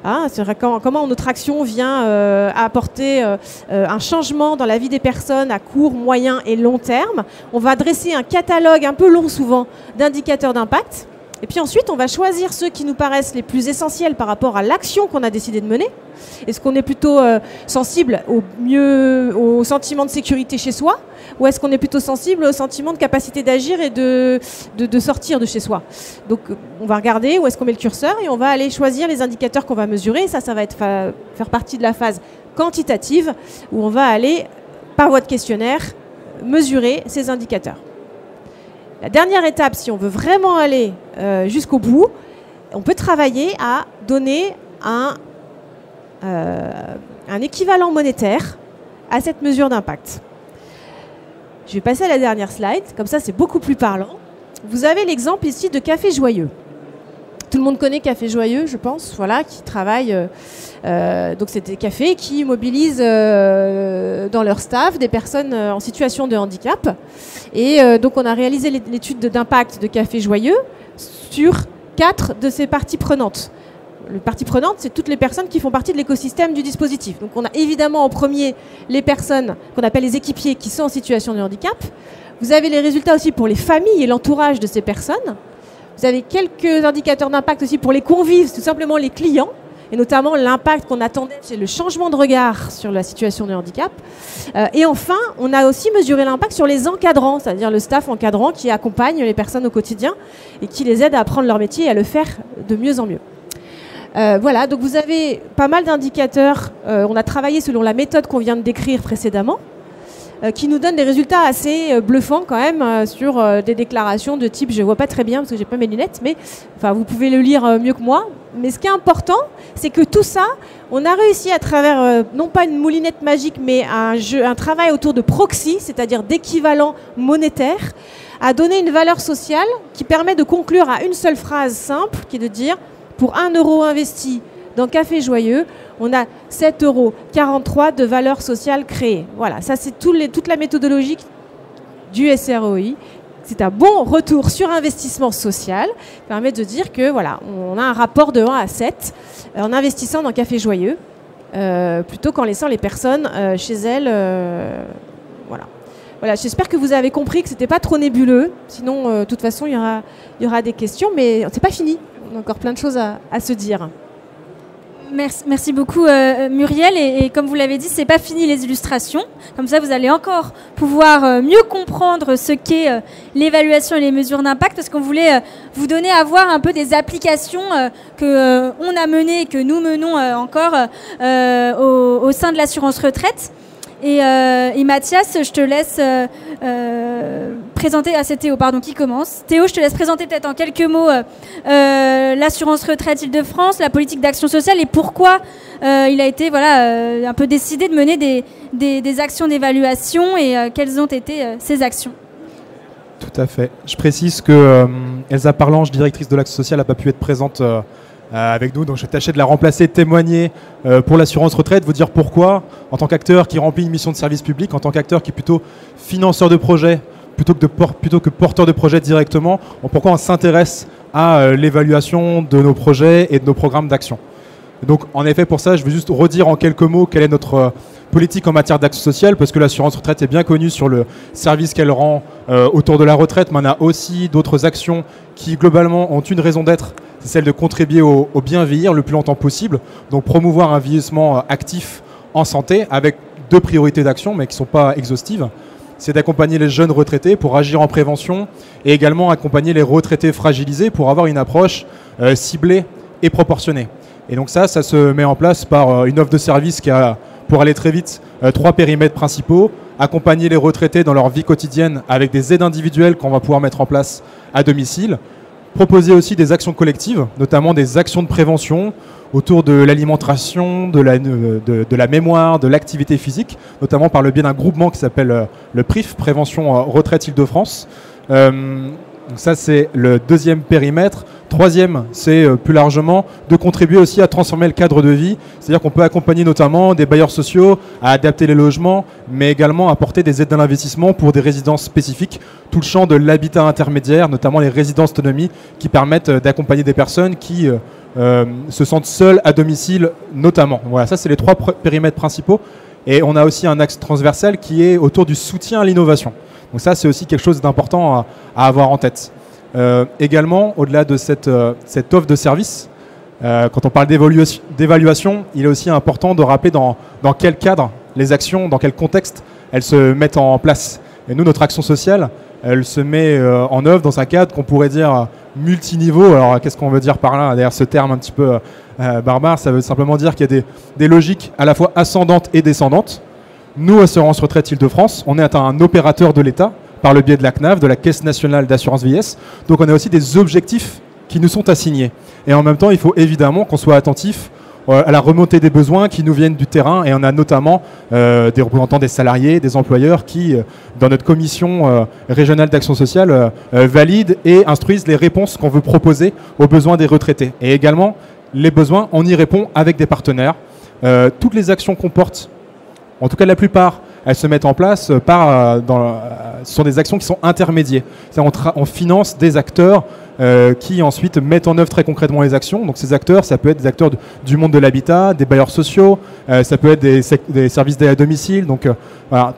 Hein, c'est comment notre action vient apporter un changement dans la vie des personnes à court, moyen et long terme. On va dresser un catalogue un peu long souvent d'indicateurs d'impact. Et puis ensuite, on va choisir ceux qui nous paraissent les plus essentiels par rapport à l'action qu'on a décidé de mener. Est-ce qu'on est plutôt sensible au sentiment de sécurité chez soi, ou est-ce qu'on est plutôt sensible au sentiment de capacité d'agir et de sortir de chez soi? Donc on va regarder où est-ce qu'on met le curseur et on va aller choisir les indicateurs qu'on va mesurer. Ça va être faire partie de la phase quantitative où on va aller, par voie de questionnaire, mesurer ces indicateurs. La dernière étape, si on veut vraiment aller jusqu'au bout, on peut travailler à donner un équivalent monétaire à cette mesure d'impact. Je vais passer à la dernière slide, comme ça c'est beaucoup plus parlant. Vous avez l'exemple ici de Café Joyeux. Tout le monde connaît Café Joyeux, je pense, voilà, qui travaille. Donc c'est des cafés qui mobilisent dans leur staff des personnes en situation de handicap. Et donc on a réalisé l'étude d'impact de Café Joyeux sur 4 de ces parties prenantes. Les parties prenantes, c'est toutes les personnes qui font partie de l'écosystème du dispositif. Donc on a évidemment en premier les personnes qu'on appelle les équipiers qui sont en situation de handicap. Vous avez les résultats aussi pour les familles et l'entourage de ces personnes. Vous avez quelques indicateurs d'impact aussi pour les convives, tout simplement les clients, et notamment l'impact qu'on attendait, c'est le changement de regard sur la situation de handicap. Et enfin, on a aussi mesuré l'impact sur les encadrants, c'est-à-dire le staff encadrant qui accompagne les personnes au quotidien et qui les aide à apprendre leur métier et à le faire de mieux en mieux. Voilà, donc vous avez pas mal d'indicateurs. On a travaillé selon la méthode qu'on vient de décrire précédemment. qui nous donne des résultats assez bluffants quand même sur des déclarations de type, je ne vois pas très bien parce que j'ai pas mes lunettes, mais enfin, vous pouvez le lire mieux que moi. Mais ce qui est important, c'est que tout ça, on a réussi à travers, non pas une moulinette magique, mais un travail autour de proxy, c'est-à-dire d'équivalent monétaire, à donner une valeur sociale qui permet de conclure à une seule phrase simple, qui est de dire, pour 1 euro investi dans Café Joyeux, on a 7,43 € de valeur sociale créée. Voilà, ça c'est toute la méthodologie du SROI. C'est un bon retour sur investissement social qui permet de dire que voilà, on a un rapport de 1 à 7 en investissant dans Café Joyeux plutôt qu'en laissant les personnes chez elles. Voilà, j'espère que vous avez compris que ce n'était pas trop nébuleux. Sinon, de toute façon, il y aura des questions, mais c'est pas fini. On a encore plein de choses à se dire.
Merci beaucoup Muriel, et comme vous l'avez dit, c'est pas fini les illustrations. Comme ça, vous allez encore pouvoir mieux comprendre ce qu'est l'évaluation et les mesures d'impact, parce qu'on voulait vous donner à voir un peu des applications que on a menées et que nous menons encore au sein de l'assurance retraite. Et Mathias, je te laisse présenter. Ah, c'est Théo, pardon, qui commence. Théo, je te laisse présenter peut-être en quelques mots l'assurance retraite Île-de-France, la politique d'action sociale et pourquoi il a été un peu décidé de mener des actions d'évaluation et quelles ont été ces actions.
Tout à fait. Je précise que Elsa Parlange, directrice de l'action sociale, n'a pas pu être présente avec nous, donc je vais tâcher de la remplacer, de témoigner pour l'assurance retraite, vous dire pourquoi, en tant qu'acteur qui remplit une mission de service public, en tant qu'acteur qui est plutôt financeur de projet, plutôt que porteur de projet directement, pourquoi on s'intéresse à l'évaluation de nos projets et de nos programmes d'action. Donc en effet, pour ça, je vais juste redire en quelques mots quelle est notre politique en matière d'action sociale, parce que l'assurance retraite est bien connue sur le service qu'elle rend autour de la retraite, mais on a aussi d'autres actions qui globalement ont une raison d'être, c'est celle de contribuer au bien vieillir le plus longtemps possible, donc promouvoir un vieillissement actif en santé, avec 2 priorités d'action, mais qui ne sont pas exhaustives. C'est d'accompagner les jeunes retraités pour agir en prévention, et également accompagner les retraités fragilisés pour avoir une approche ciblée et proportionnée. Et donc ça se met en place par une offre de service qui a, pour aller très vite, 3 périmètres principaux. Accompagner les retraités dans leur vie quotidienne avec des aides individuelles qu'on va pouvoir mettre en place à domicile. Proposer aussi des actions collectives, notamment des actions de prévention autour de l'alimentation, de la mémoire, de l'activité physique, notamment par le biais d'un groupement qui s'appelle le PRIF, Prévention Retraite Île-de-France. Donc ça, c'est le 2e périmètre. 3e, c'est plus largement de contribuer aussi à transformer le cadre de vie. C'est-à-dire qu'on peut accompagner notamment des bailleurs sociaux à adapter les logements, mais également apporter des aides à l'investissement pour des résidences spécifiques. Tout le champ de l'habitat intermédiaire, notamment les résidences autonomie, qui permettent d'accompagner des personnes qui se sentent seules à domicile notamment. Voilà, ça, c'est les 3 périmètres principaux. Et on a aussi un axe transversal qui est autour du soutien à l'innovation. Donc ça, c'est aussi quelque chose d'important à avoir en tête. Également, au-delà de cette offre de service, quand on parle d'évaluation, il est aussi important de rappeler dans quel cadre les actions, dans quel contexte elles se mettent en place. Et nous, notre action sociale, elle se met en œuvre dans un cadre qu'on pourrait dire multiniveau. Alors, qu'est-ce qu'on veut dire par là? D'ailleurs, ce terme un petit peu barbare, ça veut simplement dire qu'il y a des logiques à la fois ascendantes et descendantes. Nous, Assurance Retraite Île-de-France, on est un opérateur de l'État par le biais de la CNAV, de la Caisse nationale d'assurance vieillesse. Donc on a aussi des objectifs qui nous sont assignés. Et en même temps, il faut évidemment qu'on soit attentif à la remontée des besoins qui nous viennent du terrain. Et on a notamment des représentants des salariés, des employeurs qui, dans notre commission régionale d'action sociale, valident et instruisent les réponses qu'on veut proposer aux besoins des retraités. Et également, les besoins, on y répond avec des partenaires. Toutes les actions qu'on porte, en tout cas la plupart, elles se mettent en place ce sont des actions qui sont intermédiaires. On finance des acteurs qui ensuite mettent en œuvre très concrètement les actions. Donc ces acteurs, ça peut être des acteurs du monde de l'habitat, des bailleurs sociaux, ça peut être des services d'aide à domicile. Donc voilà,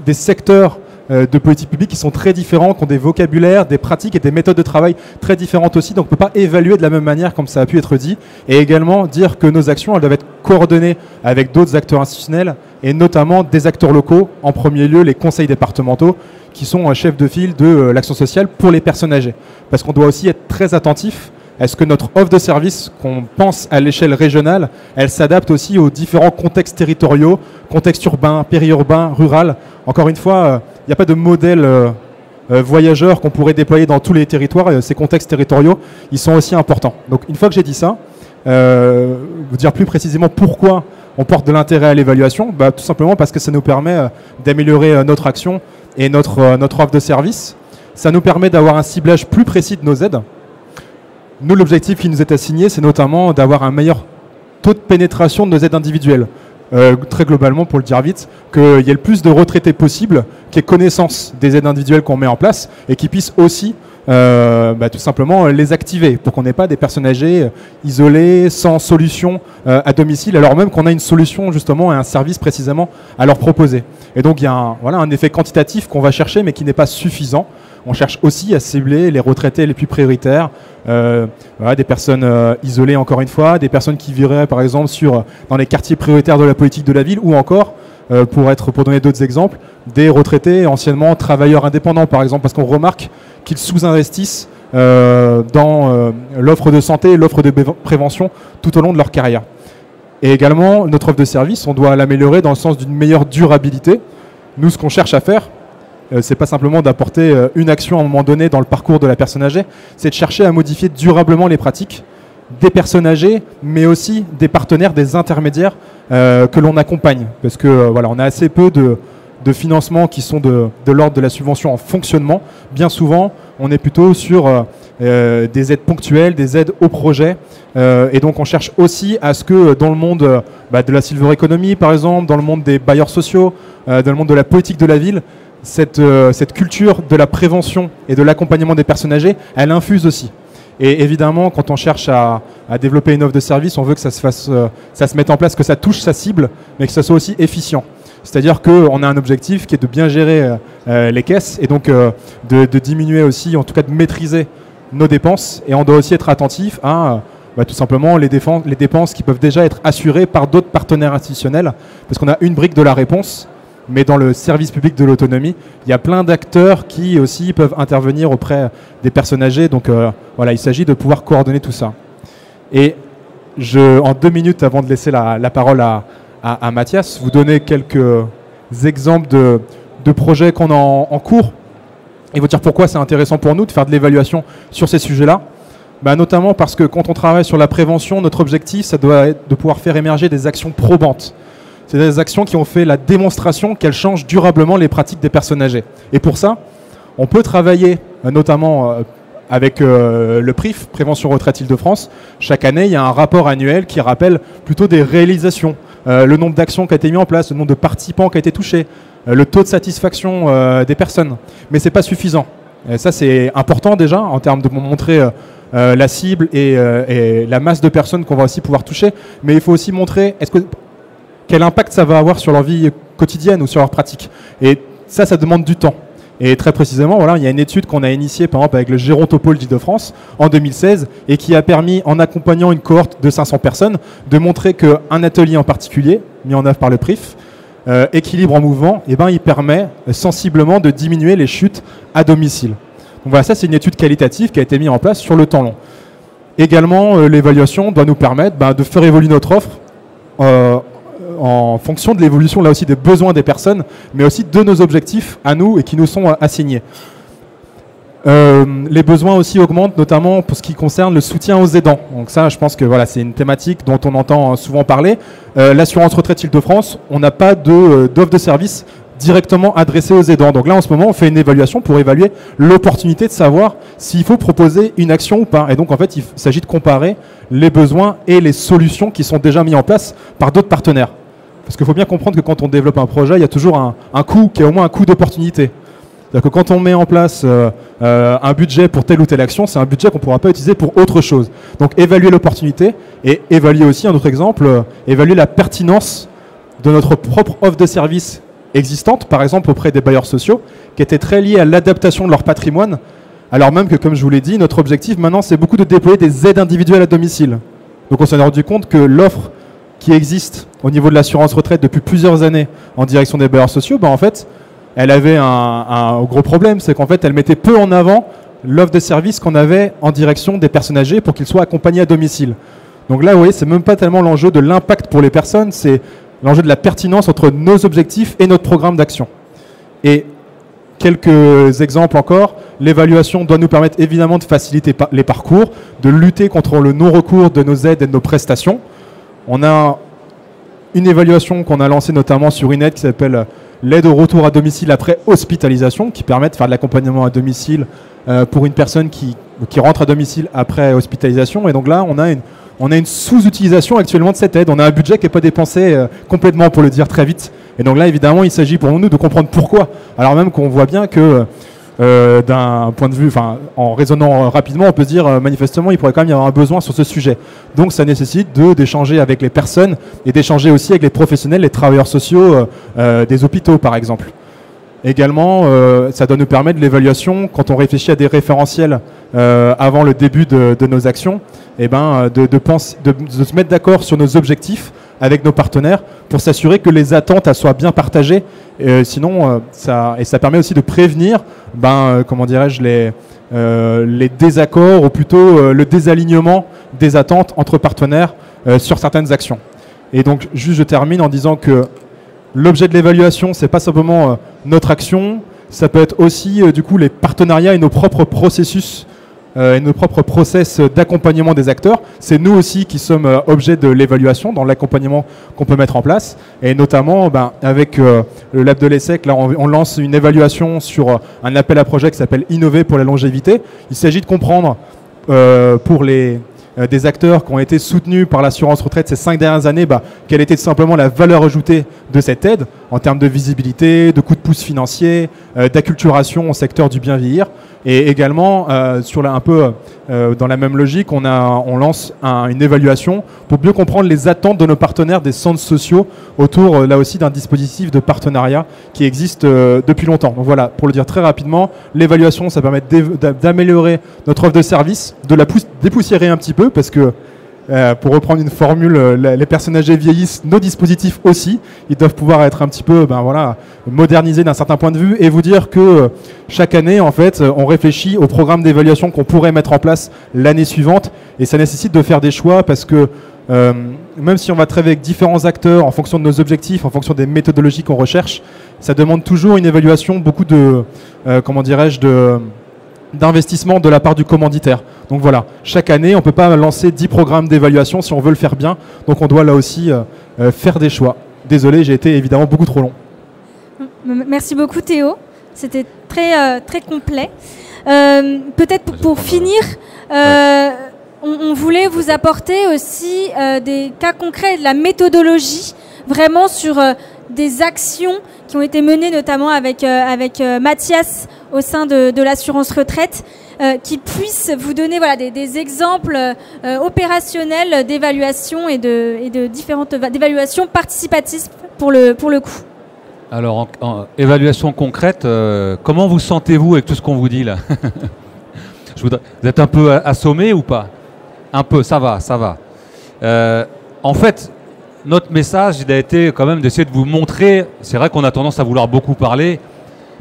des secteurs de politique publique qui sont très différents, qui ont des vocabulaires, des pratiques et des méthodes de travail très différentes aussi. Donc on ne peut pas évaluer de la même manière comme ça a pu être dit. Et également dire que nos actions, elles doivent être coordonnées avec d'autres acteurs institutionnels et notamment des acteurs locaux, en premier lieu les conseils départementaux qui sont chefs de file de l'action sociale pour les personnes âgées. Parce qu'on doit aussi être très attentif est-ce que notre offre de service qu'on pense à l'échelle régionale, elle s'adapte aussi aux différents contextes territoriaux, contexte urbain, périurbain, rural. Encore une fois, il n'y a pas de modèle voyageur qu'on pourrait déployer dans tous les territoires. Ces contextes territoriaux, ils sont aussi importants. Donc une fois que j'ai dit ça, vous dire plus précisément pourquoi on porte de l'intérêt à l'évaluation, tout simplement parce que ça nous permet d'améliorer notre action et notre offre de service. Ça nous permet d'avoir un ciblage plus précis de nos aides. Nous, l'objectif qui nous est assigné, c'est notamment d'avoir un meilleur taux de pénétration de nos aides individuelles. Très globalement, pour le dire vite, qu'il y ait le plus de retraités possible qui aient connaissance des aides individuelles qu'on met en place et qui puissent aussi tout simplement les activer pour qu'on n'ait pas des personnes âgées isolées, sans solution à domicile, alors même qu'on a une solution justement et un service précisément à leur proposer. Et donc il y a un effet quantitatif qu'on va chercher mais qui n'est pas suffisant. On cherche aussi à cibler les retraités les plus prioritaires, des personnes isolées encore une fois, des personnes qui vivraient par exemple dans les quartiers prioritaires de la politique de la ville ou encore, pour donner d'autres exemples, des retraités anciennement travailleurs indépendants par exemple, parce qu'on remarque qu'ils sous-investissent dans l'offre de santé et l'offre de prévention tout au long de leur carrière. Et également, notre offre de service, on doit l'améliorer dans le sens d'une meilleure durabilité. Nous, ce qu'on cherche à faire, c'est pas simplement d'apporter une action à un moment donné dans le parcours de la personne âgée, c'est de chercher à modifier durablement les pratiques des personnes âgées, mais aussi des partenaires, des intermédiaires que l'on accompagne. Parce que on a assez peu de financements qui sont de l'ordre de la subvention en fonctionnement. Bien souvent, on est plutôt sur des aides ponctuelles, des aides au projet. Et donc, on cherche aussi à ce que dans le monde de la silver economy, par exemple, dans le monde des bailleurs sociaux, dans le monde de la politique de la ville, cette culture de la prévention et de l'accompagnement des personnes âgées, elle infuse aussi. Et évidemment, quand on cherche à développer une offre de service, on veut que ça se mette en place, que ça touche sa cible, mais que ça soit aussi efficient. C'est-à-dire qu'on a un objectif qui est de bien gérer les caisses et donc de diminuer aussi, en tout cas de maîtriser nos dépenses. Et on doit aussi être attentif à tout simplement les dépenses qui peuvent déjà être assurées par d'autres partenaires institutionnels, parce qu'on a une brique de la réponse. Mais dans le service public de l'autonomie, il y a plein d'acteurs qui aussi peuvent intervenir auprès des personnes âgées. Donc il s'agit de pouvoir coordonner tout ça. Et en 2 minutes, avant de laisser la parole à Mathias, vous donner quelques exemples de projets qu'on a en cours et vous dire pourquoi c'est intéressant pour nous de faire de l'évaluation sur ces sujets-là. Notamment parce que quand on travaille sur la prévention, notre objectif, ça doit être de pouvoir faire émerger des actions probantes. C'est des actions qui ont fait la démonstration qu'elles changent durablement les pratiques des personnes âgées. Et pour ça, on peut travailler notamment avec le PRIF, Prévention Retraite Île-de-France. Chaque année, il y a un rapport annuel qui rappelle plutôt des réalisations, le nombre d'actions qui a été mis en place, le nombre de participants qui a été touché, le taux de satisfaction des personnes. Mais ce n'est pas suffisant. Et ça, c'est important déjà en termes de montrer la cible et la masse de personnes qu'on va aussi pouvoir toucher. Mais il faut aussi montrer quel impact ça va avoir sur leur vie quotidienne ou sur leur pratique. Et ça demande du temps. Et très précisément, il y a une étude qu'on a initiée par exemple avec le Gérontopole d'Île-de-France en 2016 et qui a permis, en accompagnant une cohorte de 500 personnes, de montrer qu'un atelier en particulier, mis en œuvre par le PRIF, équilibre en mouvement, il permet sensiblement de diminuer les chutes à domicile. Donc voilà, ça c'est une étude qualitative qui a été mise en place sur le temps long. Également, l'évaluation doit nous permettre de faire évoluer notre offre en fonction de l'évolution là aussi des besoins des personnes, mais aussi de nos objectifs à nous et qui nous sont assignés. Les besoins aussi augmentent, notamment pour ce qui concerne le soutien aux aidants. Donc ça, je pense que c'est une thématique dont on entend souvent parler. L'assurance retraite Île-de-France, on n'a pas d'offre de service directement adressée aux aidants. Donc là, en ce moment, on fait une évaluation pour évaluer l'opportunité de savoir s'il faut proposer une action ou pas. Et donc, en fait, il s'agit de comparer les besoins et les solutions qui sont déjà mis en place par d'autres partenaires. Parce qu'il faut bien comprendre que quand on développe un projet, il y a toujours un coût qui est au moins un coût d'opportunité. C'est-à-dire que quand on met en place un budget pour telle ou telle action, c'est un budget qu'on ne pourra pas utiliser pour autre chose. Donc évaluer l'opportunité et évaluer aussi, un autre exemple, évaluer la pertinence de notre propre offre de service existante, par exemple auprès des bailleurs sociaux, qui était très liée à l'adaptation de leur patrimoine, alors même que, comme je vous l'ai dit, notre objectif maintenant, c'est beaucoup de déployer des aides individuelles à domicile. Donc on s'en est rendu compte que l'offre qui existe au niveau de l'assurance retraite depuis plusieurs années en direction des bailleurs sociaux, en fait, elle avait un gros problème, c'est qu'en fait, elle mettait peu en avant l'offre de service qu'on avait en direction des personnes âgées pour qu'ils soient accompagnés à domicile. Donc là, vous voyez, c'est même pas tellement l'enjeu de l'impact pour les personnes, c'est l'enjeu de la pertinence entre nos objectifs et notre programme d'action. Et quelques exemples encore, l'évaluation doit nous permettre évidemment de faciliter les parcours, de lutter contre le non-recours de nos aides et de nos prestations. On a une évaluation qu'on a lancée notamment sur une aide qui s'appelle l'aide au retour à domicile après hospitalisation, qui permet de faire de l'accompagnement à domicile pour une personne qui rentre à domicile après hospitalisation. Et donc là, on a une sous-utilisation actuellement de cette aide. On a un budget qui n'est pas dépensé complètement, pour le dire très vite. Et donc là, évidemment, il s'agit pour nous de comprendre pourquoi. Alors même qu'on voit bien que d'un point de vue, en raisonnant rapidement, on peut se dire manifestement il pourrait quand même y avoir un besoin sur ce sujet. Donc ça nécessite d'échanger avec les personnes et d'échanger aussi avec les professionnels, les travailleurs sociaux des hôpitaux par exemple. Également, ça doit nous permettre de l'évaluation quand on réfléchit à des référentiels avant le début de nos actions, et de se mettre d'accord sur nos objectifs avec nos partenaires pour s'assurer que les attentes soient bien partagées. Sinon, ça permet aussi de prévenir, les désaccords ou plutôt le désalignement des attentes entre partenaires sur certaines actions. Et donc, juste je termine en disant que l'objet de l'évaluation, c'est pas simplement notre action, ça peut être aussi du coup les partenariats et nos propres processus et nos propres process d'accompagnement des acteurs. C'est nous aussi qui sommes objet de l'évaluation dans l'accompagnement qu'on peut mettre en place. Et notamment, avec le Lab de l'ESSEC, là, on lance une évaluation sur un appel à projet qui s'appelle Innover pour la longévité. Il s'agit de comprendre pour des acteurs qui ont été soutenus par l'assurance retraite ces 5 dernières années, quelle était tout simplement la valeur ajoutée de cette aide en termes de visibilité, de coup de pouce financier, d'acculturation au secteur du bien vieillir. Et également, dans la même logique, on lance une évaluation pour mieux comprendre les attentes de nos partenaires des centres sociaux autour, là aussi, d'un dispositif de partenariat qui existe depuis longtemps. Donc voilà, pour le dire très rapidement, l'évaluation, ça permet d'améliorer notre offre de service, de la dépoussiérer un petit peu, parce que pour reprendre une formule, les personnes âgées vieillissent, nos dispositifs aussi. Ils doivent pouvoir être un petit peu modernisés d'un certain point de vue, et vous dire que chaque année, en fait, on réfléchit au programme d'évaluation qu'on pourrait mettre en place l'année suivante, et ça nécessite de faire des choix parce que même si on va travailler avec différents acteurs en fonction de nos objectifs, en fonction des méthodologies qu'on recherche, ça demande toujours une évaluation, beaucoup d'investissement de la part du commanditaire. Donc voilà, chaque année, on ne peut pas lancer 10 programmes d'évaluation si on veut le faire bien. Donc on doit là aussi faire des choix. Désolé, j'ai été évidemment beaucoup trop long.
Merci beaucoup Théo, c'était très, très complet. Peut-être pour finir, on voulait vous apporter aussi des cas concrets, de la méthodologie, vraiment sur des actions qui ont été menées notamment avec Mathias au sein de l'assurance retraite, qui puissent vous donner des exemples opérationnels d'évaluation et de différentes d'évaluation participative pour le coup.
Alors, en évaluation concrète, comment vous sentez-vous avec tout ce qu'on vous dit là? Vous êtes un peu assommé ou pas? Un peu, ça va. En fait, notre message, il a été quand même d'essayer de vous montrer, c'est vrai qu'on a tendance à vouloir beaucoup parler,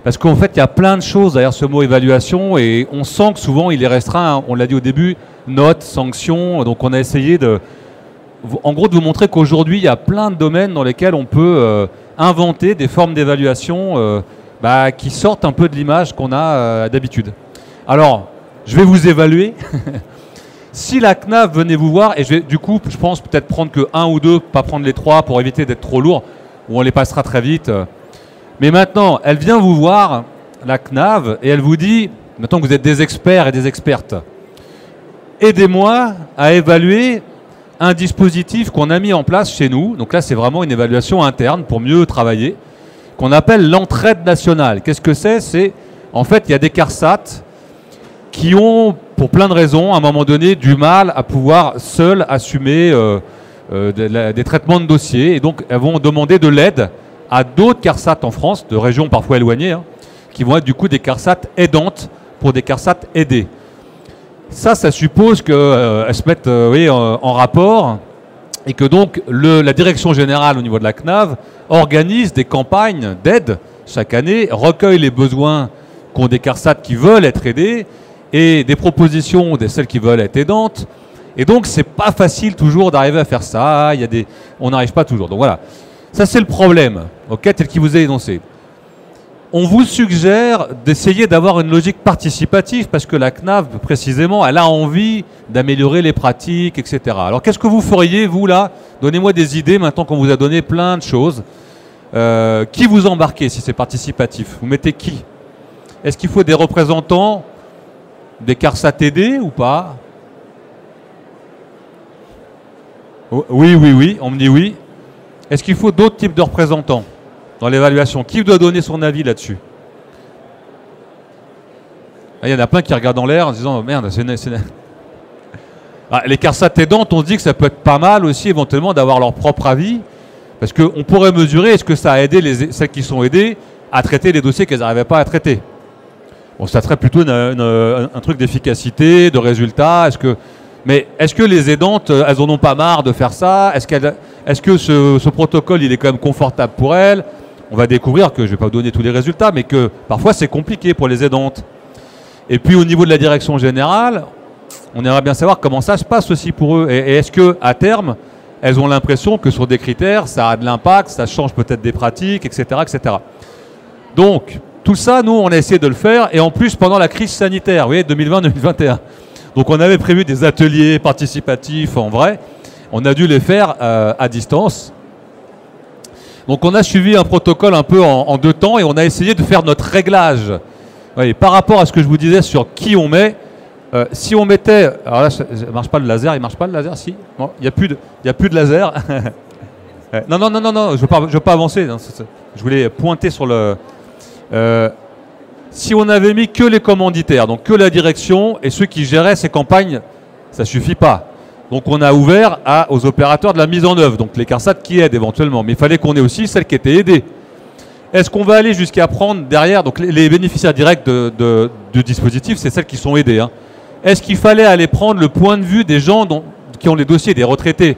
parce qu'en fait, il y a plein de choses derrière ce mot évaluation, et on sent que souvent, il est restreint, on l'a dit au début, notes, sanctions, donc on a essayé de vous montrer qu'aujourd'hui, il y a plein de domaines dans lesquels on peut inventer des formes d'évaluation qui sortent un peu de l'image qu'on a d'habitude. Alors, je vais vous évaluer. Si la CNAV venait vous voir, et je pense peut-être prendre que 1 ou 2, pas prendre les 3 pour éviter d'être trop lourd, ou on les passera très vite. Mais maintenant, elle vient vous voir, la CNAV, et elle vous dit, maintenant que vous êtes des experts et des expertes, aidez-moi à évaluer un dispositif qu'on a mis en place chez nous. Donc là, c'est vraiment une évaluation interne pour mieux travailler, qu'on appelle l'entraide nationale. Qu'est-ce que c'est? En fait, il y a des CARSAT qui ont, pour plein de raisons, à un moment donné, du mal à pouvoir seuls assumer des traitements de dossiers. Et donc, elles vont demander de l'aide à d'autres CARSAT en France, de régions parfois éloignées, qui vont être du coup des CARSAT aidantes pour des CARSAT aidés. Ça suppose qu'elles se mettent en rapport, et que donc la direction générale au niveau de la CNAV organise des campagnes d'aide chaque année, recueille les besoins qu'ont des CARSAT qui veulent être aidés, et des propositions de celles qui veulent être aidantes. Et donc, c'est pas facile toujours d'arriver à faire ça. On n'arrive pas toujours. Donc voilà. Ça, c'est le problème, tel qu'il vous est énoncé. On vous suggère d'essayer d'avoir une logique participative parce que la CNAV, précisément, elle a envie d'améliorer les pratiques, etc. Alors, qu'est-ce que vous feriez, vous, là? Donnez-moi des idées maintenant qu'on vous a donné plein de choses. Qui vous embarquez si c'est participatif? Vous mettez qui? Est-ce qu'il faut des représentants des CARSAT aidés ou pas? Oui, on me dit oui. Est-ce qu'il faut d'autres types de représentants dans l'évaluation? Qui doit donner son avis là-dessus? Il y en a plein qui regardent en l'air en disant « Merde, les CARSAT aidantes, on se dit que ça peut être pas mal aussi éventuellement d'avoir leur propre avis, parce qu'on pourrait mesurer est-ce que ça a aidé celles qui sont aidées à traiter les dossiers qu'elles n'arrivaient pas à traiter. Bon, ça serait plutôt un truc d'efficacité, de résultat. Mais est-ce que les aidantes, elles en ont pas marre de faire ça? Est-ce que ce protocole, il est quand même confortable pour elles? On va découvrir que, je ne vais pas vous donner tous les résultats, mais que parfois c'est compliqué pour les aidantes. Et puis au niveau de la direction générale, on aimerait bien savoir comment ça se passe aussi pour eux. Et est-ce qu'à terme, elles ont l'impression que sur des critères, ça a de l'impact, ça change peut-être des pratiques, etc., etc. Donc, tout ça, nous, on a essayé de le faire. Et en plus, pendant la crise sanitaire, vous voyez, 2020-2021. Donc on avait prévu des ateliers participatifs en vrai. On a dû les faire à distance. Donc on a suivi un protocole un peu en 2 temps et on a essayé de faire notre réglage. Oui, par rapport à ce que je vous disais sur qui on met, si on mettait... Alors là, il marche pas le laser, il marche pas le laser, si? Non, il n'y a plus de laser. Non, je veux pas avancer. Non, je voulais pointer sur le... si on avait mis que les commanditaires, donc que la direction et ceux qui géraient ces campagnes, ça ne suffit pas. Donc on a ouvert aux opérateurs de la mise en œuvre, donc les CARSAT qui aident éventuellement. Mais il fallait qu'on ait aussi celles qui étaient aidées. Est-ce qu'on va aller jusqu'à prendre derrière, donc les bénéficiaires directs du dispositif, c'est celles qui sont aidées. Hein. Est-ce qu'il fallait aller prendre le point de vue des gens qui ont les dossiers des retraités?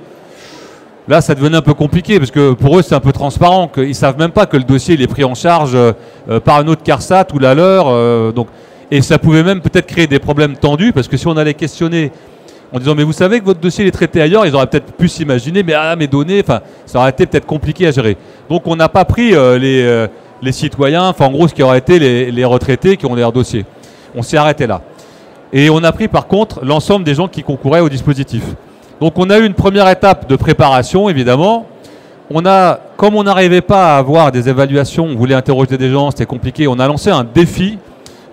Là, ça devenait un peu compliqué parce que pour eux, c'est un peu transparent. Ils ne savent même pas que le dossier il est pris en charge par un autre CARSAT ou la leur. Et ça pouvait même peut-être créer des problèmes tendus parce que si on allait questionner en disant « Mais vous savez que votre dossier est traité ailleurs », ils auraient peut-être pu s'imaginer « Mais mes données, ça aurait été peut-être compliqué à gérer ». Donc, on n'a pas pris les citoyens, en gros, ce qui aurait été les retraités qui ont leur dossier. On s'est arrêté là. Et on a pris par contre l'ensemble des gens qui concouraient au dispositif. Donc on a eu une première étape de préparation, évidemment. Comme on n'arrivait pas à avoir des évaluations, on voulait interroger des gens, c'était compliqué, on a lancé un défi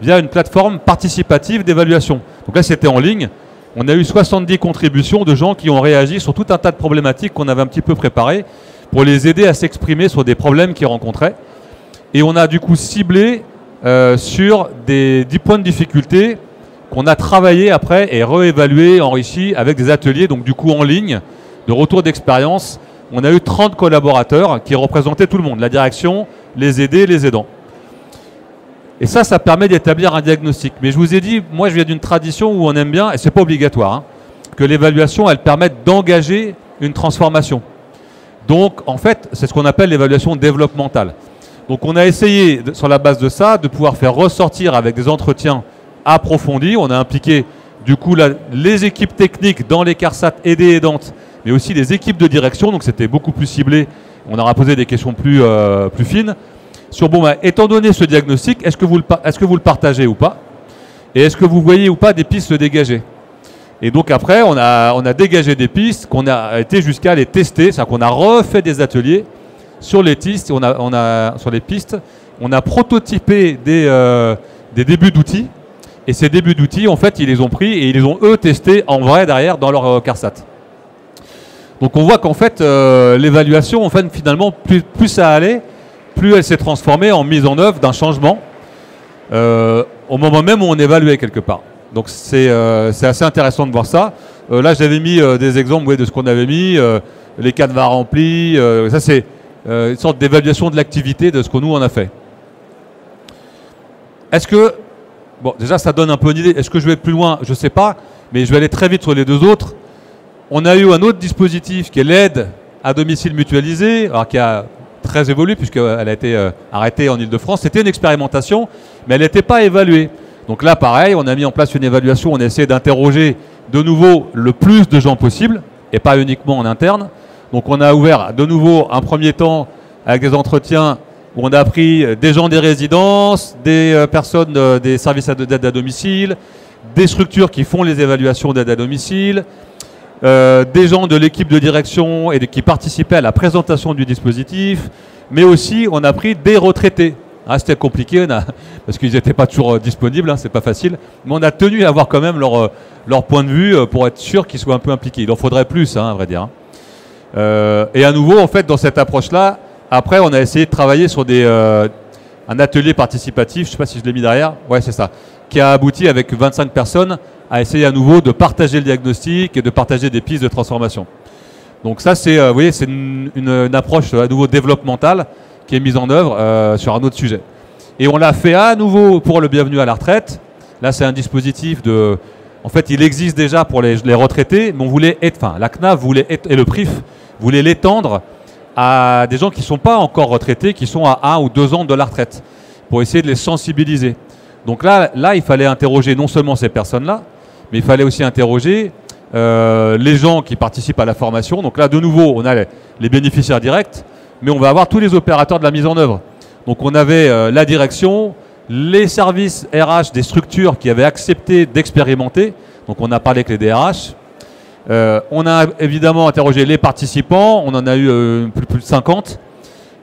via une plateforme participative d'évaluation. Donc là, c'était en ligne. On a eu 70 contributions de gens qui ont réagi sur tout un tas de problématiques qu'on avait un petit peu préparées pour les aider à s'exprimer sur des problèmes qu'ils rencontraient. Et on a du coup ciblé sur des 10 points de difficulté qu'on a travaillé après et réévalué, enrichi avec des ateliers, donc du coup en ligne, de retour d'expérience. On a eu 30 collaborateurs qui représentaient tout le monde, la direction, les aidés, les aidants. Et ça permet d'établir un diagnostic. Mais je vous ai dit, moi je viens d'une tradition où on aime bien, et ce n'est pas obligatoire, hein, que l'évaluation, elle permette d'engager une transformation. Donc en fait, c'est ce qu'on appelle l'évaluation développementale. Donc on a essayé, sur la base de ça, de pouvoir faire ressortir avec des entretiens approfondis. On a impliqué du coup les équipes techniques dans les CARSAT aidés et aidantes, mais aussi les équipes de direction, donc c'était beaucoup plus ciblé. On aura posé des questions plus fines sur, étant donné ce diagnostic, est-ce que vous le partagez ou pas? Et est-ce que vous voyez ou pas des pistes se dégager? Et donc après, on a dégagé des pistes qu'on a été jusqu'à les tester, c'est-à-dire qu'on a refait des ateliers sur les pistes, sur les pistes, on a prototypé des débuts d'outils. Et ces débuts d'outils, en fait, ils les ont pris et ils les ont, eux, testés en vrai derrière dans leur CARSAT. Donc on voit qu'en fait, l'évaluation, en fait, finalement, plus ça allait, plus elle s'est transformée en mise en œuvre d'un changement au moment même où on évaluait quelque part. Donc c'est assez intéressant de voir ça. Là, j'avais mis des exemples de ce qu'on avait mis, les canevas remplis. Ça, c'est une sorte d'évaluation de l'activité de ce que nous, on a fait. Est-ce que... Bon, déjà, ça donne un peu une idée. Est-ce que je vais plus loin? Je ne sais pas, mais je vais aller très vite sur les 2 autres. On a eu un autre dispositif qui est l'aide à domicile mutualisée, alors qui a très évolué puisqu'elle a été arrêtée en Ile-de-France. C'était une expérimentation, mais elle n'était pas évaluée. Donc là, pareil, on a mis en place une évaluation, on a essayé d'interroger de nouveau le plus de gens possible, et pas uniquement en interne. Donc on a ouvert de nouveau un premier temps avec des entretiens où on a pris des gens des résidences, des personnes des services d'aide à domicile, des structures qui font les évaluations d'aide à domicile, des gens de l'équipe de direction et qui participaient à la présentation du dispositif, mais aussi on a pris des retraités. Ah, c'était compliqué parce qu'ils n'étaient pas toujours disponibles, hein, c'est pas facile, mais on a tenu à avoir quand même leur point de vue pour être sûr qu'ils soient un peu impliqués. Il en faudrait plus, hein, à vrai dire. Et à nouveau, en fait, dans cette approche-là, après, on a essayé de travailler sur un atelier participatif, je ne sais pas si je l'ai mis derrière, ouais, c'est ça, qui a abouti avec 25 personnes à essayer à nouveau de partager le diagnostic et de partager des pistes de transformation. Donc ça, c'est, vous voyez, c'est une approche à nouveau développementale qui est mise en œuvre sur un autre sujet. Et on l'a fait à nouveau pour le bienvenue à la retraite. Là, c'est un dispositif de... En fait, il existe déjà pour les retraités, mais on voulait la CNAV voulait et le PRIF voulait l'étendre à des gens qui ne sont pas encore retraités, qui sont à 1 ou 2 ans de la retraite, pour essayer de les sensibiliser. Donc là, il fallait interroger non seulement ces personnes-là, mais il fallait aussi interroger les gens qui participent à la formation. Donc là, de nouveau, on a les bénéficiaires directs, mais on va avoir tous les opérateurs de la mise en œuvre. Donc on avait la direction, les services RH des structures qui avaient accepté d'expérimenter. Donc on a parlé avec les DRH. On a évidemment interrogé les participants, on en a eu plus de 50.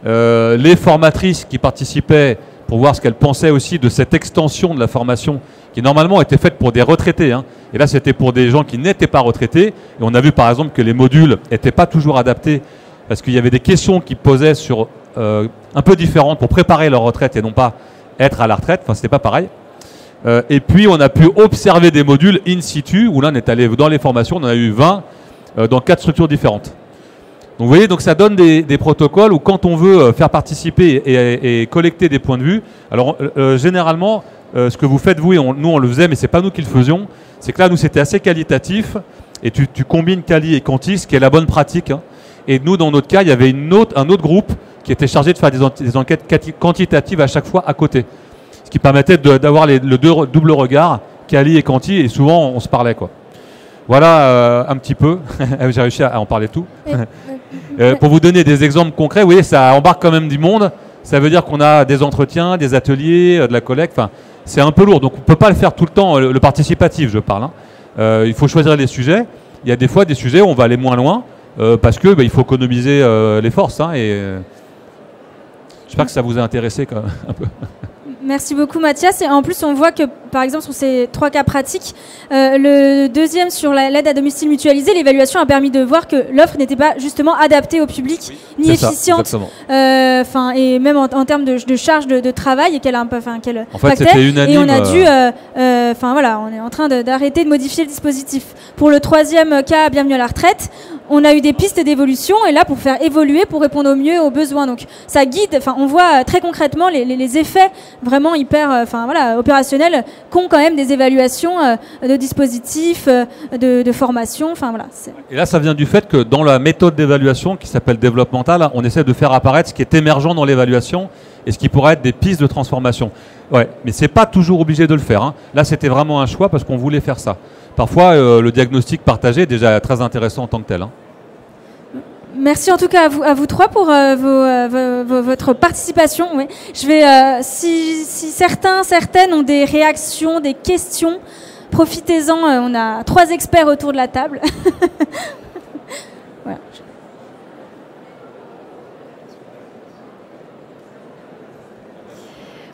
Les formatrices qui participaient pour voir ce qu'elles pensaient aussi de cette extension de la formation qui normalement était faite pour des retraités. Hein. Et là c'était pour des gens qui n'étaient pas retraités. Et on a vu par exemple que les modules n'étaient pas toujours adaptés parce qu'il y avait des questions qui posaient sur un peu différentes pour préparer leur retraite et non pas être à la retraite. Enfin, c'était pas pareil. Et puis, on a pu observer des modules in situ, où là, on est allé dans les formations, on en a eu 20 dans 4 structures différentes. Donc, vous voyez, donc ça donne des protocoles où quand on veut faire participer et collecter des points de vue, alors généralement, ce que vous faites vous, et nous on le faisait, mais c'est pas nous qui le faisions, c'est que là, nous, c'était assez qualitatif, et tu combines quali et quanti, ce qui est la bonne pratique. Hein. Et nous, dans notre cas, il y avait un autre groupe qui était chargé de faire des enquêtes quantitatives à chaque fois à côté. Ce qui permettait d'avoir le double regard, quali et quanti, et souvent on se parlait, quoi. Voilà un petit peu, j'ai réussi à en parler tout. Pour vous donner des exemples concrets, vous voyez, ça embarque quand même du monde. Ça veut dire qu'on a des entretiens, des ateliers, de la collecte, enfin, c'est un peu lourd. Donc on ne peut pas le faire tout le temps, le participatif, je parle. Hein. Il faut choisir les sujets. Il y a des fois des sujets où on va aller moins loin, parce que il faut économiser les forces. Hein, et j'espère que ça vous a intéressé quand même un peu.
Merci beaucoup Mathias. Et en plus, on voit que, par exemple, sur ces 3 cas pratiques, le deuxième sur l'aide à domicile mutualisée, l'évaluation a permis de voir que l'offre n'était pas justement adaptée au public, ni efficiente, et même en termes de charge de travail, et qu'elle a un peu, qu'elle
c'était unanime.
Et on a dû, on est en train d'arrêter de modifier le dispositif. Pour le 3e cas, bienvenue à la retraite, on a eu des pistes d'évolution, et là pour faire évoluer, pour répondre au mieux aux besoins. Donc ça guide, on voit très concrètement les effets vraiment hyper opérationnels qu'ont quand même des évaluations de dispositifs, de formation. Et
là ça vient du fait que dans la méthode d'évaluation qui s'appelle développementale, on essaie de faire apparaître ce qui est émergent dans l'évaluation et ce qui pourrait être des pistes de transformation. Ouais, mais c'est pas toujours obligé de le faire. Hein. Là c'était vraiment un choix parce qu'on voulait faire ça. Parfois le diagnostic partagé est déjà très intéressant en tant que tel. Hein.
Merci en tout cas à vous 3 pour votre participation. Oui. Je vais, si certaines ont des réactions, des questions, profitez-en. On a 3 experts autour de la table. Voilà.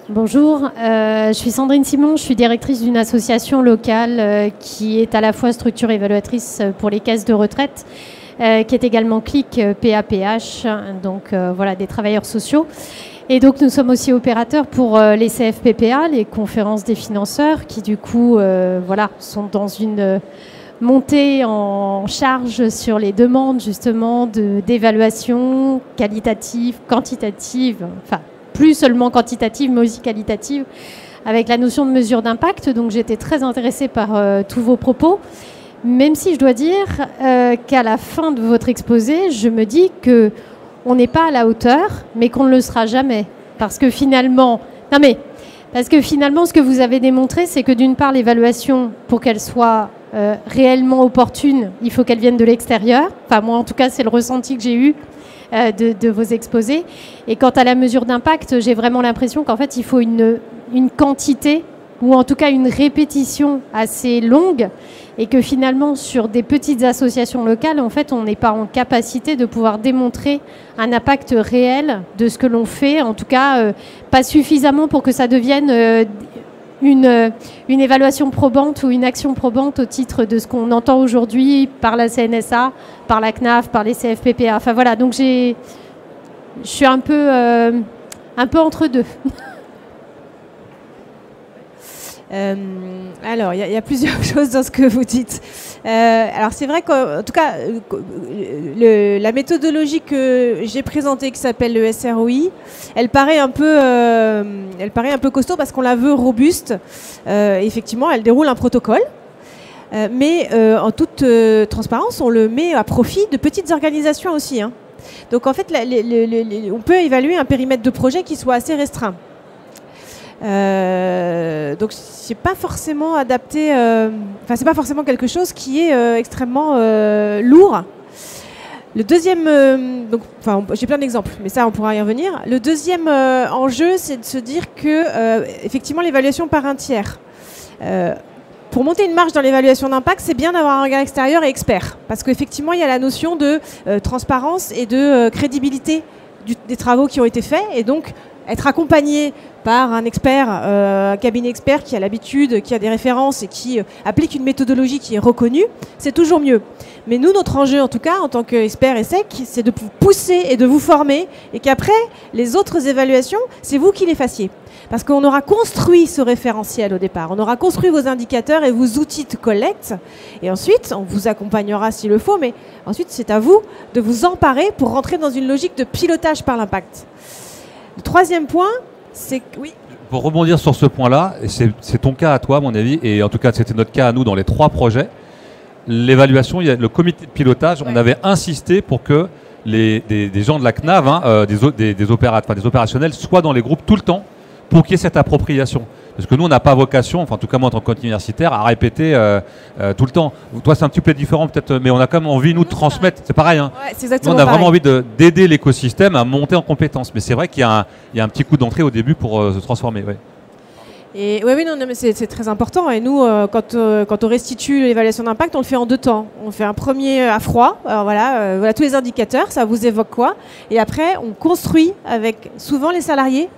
Bonjour, je suis Sandrine Simon, je suis directrice d'une association locale qui est à la fois structure évaluatrice pour les caisses de retraite, qui est également CLIC PAPH, donc voilà, des travailleurs sociaux. Et donc nous sommes aussi opérateurs pour les CFPPA, les conférences des financeurs, qui du coup voilà, sont dans une montée en charge sur les demandes justement d'évaluation qualitative, quantitative, enfin plus seulement quantitative mais aussi qualitative, avec la notion de mesure d'impact. Donc j'étais très intéressée par tous vos propos. Même si je dois dire qu'à la fin de votre exposé, je me dis qu'on n'est pas à la hauteur, mais qu'on ne le sera jamais. Parce que finalement... Non mais, Parce que finalement, ce que vous avez démontré, c'est que d'une part, l'évaluation, pour qu'elle soit réellement opportune, il faut qu'elle vienne de l'extérieur. Enfin, moi, en tout cas, c'est le ressenti que j'ai eu de vos exposés. Et quant à la mesure d'impact, j'ai vraiment l'impression qu'en fait, il faut une quantité, ou en tout cas une répétition assez longue, et que finalement, sur des petites associations locales, en fait, on n'est pas en capacité de pouvoir démontrer un impact réel de ce que l'on fait, en tout cas, pas suffisamment pour que ça devienne une évaluation probante ou une action probante au titre de ce qu'on entend aujourd'hui par la CNSA, par la CNAF, par les CFPPA. Enfin voilà, donc je suis un peu entre deux.
Alors, il y a plusieurs choses dans ce que vous dites. Alors, c'est vrai qu'en tout cas, la méthodologie que j'ai présentée, qui s'appelle le SROI, elle paraît un peu costaud parce qu'on la veut robuste. Effectivement, elle déroule un protocole. Mais en toute transparence, on le met à profit de petites organisations aussi. Hein. Donc, en fait, on peut évaluer un périmètre de projet qui soit assez restreint. Donc c'est pas forcément adapté, c'est pas forcément quelque chose qui est extrêmement lourd. Le deuxième, j'ai plein d'exemples, mais ça on pourra y revenir. Le deuxième enjeu, c'est de se dire que effectivement l'évaluation par un tiers. Pour monter une marge dans l'évaluation d'impact, c'est bien d'avoir un regard extérieur et expert, parce qu'effectivement il y a la notion de transparence et de crédibilité des travaux qui ont été faits, et donc être accompagné par un expert, un cabinet expert qui a l'habitude, qui a des références et qui applique une méthodologie qui est reconnue, c'est toujours mieux. Mais nous, notre enjeu, en tout cas, en tant qu'expert ESSEC, c'est de vous pousser et de vous former, et qu'après, les autres évaluations, c'est vous qui les fassiez. Parce qu'on aura construit ce référentiel au départ, on aura construit vos indicateurs et vos outils de collecte, et ensuite, on vous accompagnera s'il le faut, mais ensuite, c'est à vous de vous emparer pour rentrer dans une logique de pilotage par l'impact. Le troisième point, c'est que... Oui.
Pour rebondir sur ce point-là, c'est ton cas à toi, à mon avis, et en tout cas, c'était notre cas à nous dans les 3 projets. L'évaluation, il y a le comité de pilotage, on avait insisté pour que des gens de la CNAV, des opérationnels, soient dans les groupes tout le temps pour qu'il y ait cette appropriation. Parce que nous, on n'a pas vocation, enfin en tout cas moi en tant qu'universitaire, à répéter tout le temps. Toi, c'est un petit peu différent peut-être, mais on a quand même envie, nous, de transmettre. C'est pareil. Hein.
Ouais, c'est exactement
nous, on a
pareil.
vraiment envie d'aider l'écosystème à monter en compétences. Mais c'est vrai qu'il y a un petit coup d'entrée au début pour se transformer. Ouais.
Et oui, non, mais c'est très important. Et nous, quand on restitue l'évaluation d'impact, on le fait en 2 temps. On fait un premier à froid. Alors voilà tous les indicateurs, ça vous évoque quoi. Et après, on construit avec souvent les salariés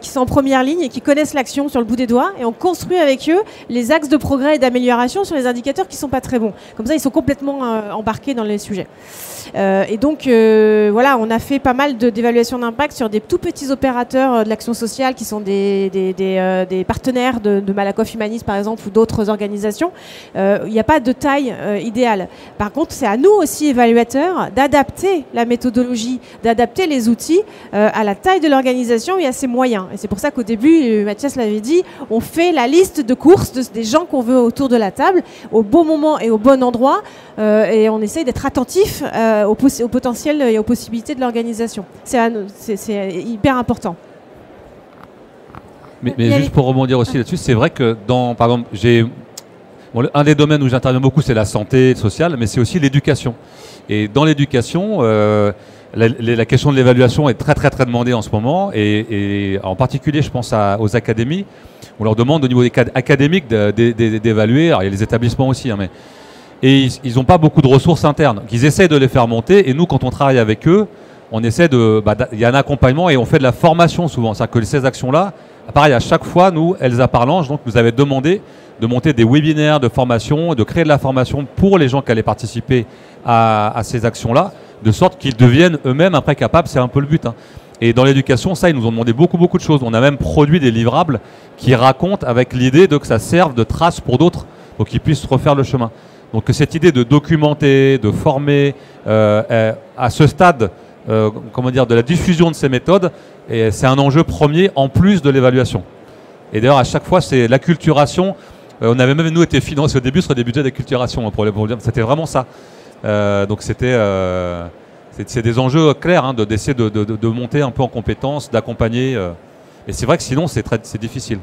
qui sont en première ligne et qui connaissent l'action sur le bout des doigts. Et on construit avec eux les axes de progrès et d'amélioration sur les indicateurs qui ne sont pas très bons. Comme ça, ils sont complètement embarqués dans les sujets. Et donc, on a fait pas mal d'évaluations d'impact sur des tout petits opérateurs de l'action sociale qui sont des partenaires de Malakoff Humanis, par exemple, ou d'autres organisations. Il n'y a pas de taille idéale. Par contre, c'est à nous aussi, évaluateurs, d'adapter la méthodologie, d'adapter les outils à la taille de l'organisation et à ses moyens. Et c'est pour ça qu'au début, Mathias l'avait dit, on fait la liste de courses des gens qu'on veut autour de la table, au bon moment et au bon endroit, et on essaye d'être attentif au potentiel et aux possibilités de l'organisation. C'est hyper important.
Mais juste pour rebondir aussi là-dessus, c'est vrai que par exemple, un des domaines où j'interviens beaucoup, c'est la santé sociale, mais c'est aussi l'éducation. Et dans l'éducation, la question de l'évaluation est très très très demandée en ce moment, et en particulier, je pense aux académies. On leur demande au niveau académique d'évaluer. Alors il y a les établissements aussi, hein, mais et ils n'ont pas beaucoup de ressources internes. Donc, ils essaient de les faire monter, et nous, quand on travaille avec eux, on essaie il y a un accompagnement et on fait de la formation souvent. C'est-à-dire que ces actions-là, pareil, à chaque fois, nous, Elsa Parlange, donc, nous avait demandé de monter des webinaires de formation, de créer de la formation pour les gens qui allaient participer à ces actions-là, de sorte qu'ils deviennent eux-mêmes après capables. C'est un peu le but. Hein. Et dans l'éducation, ça, ils nous ont demandé beaucoup de choses. On a même produit des livrables qui racontent avec l'idée que ça serve de trace pour d'autres, pour qu'ils puissent refaire le chemin. Donc cette idée de documenter, de former à ce stade, de la diffusion de ces méthodes, c'est un enjeu premier en plus de l'évaluation. Et d'ailleurs, à chaque fois, c'est l'acculturation. On avait même, nous, été financés au début sur des budgets d'acculturation, pour le dire. C'était vraiment ça. Donc c'est des enjeux clairs, hein, d'essayer de monter un peu en compétences, d'accompagner. Et c'est vrai que sinon, c'est difficile.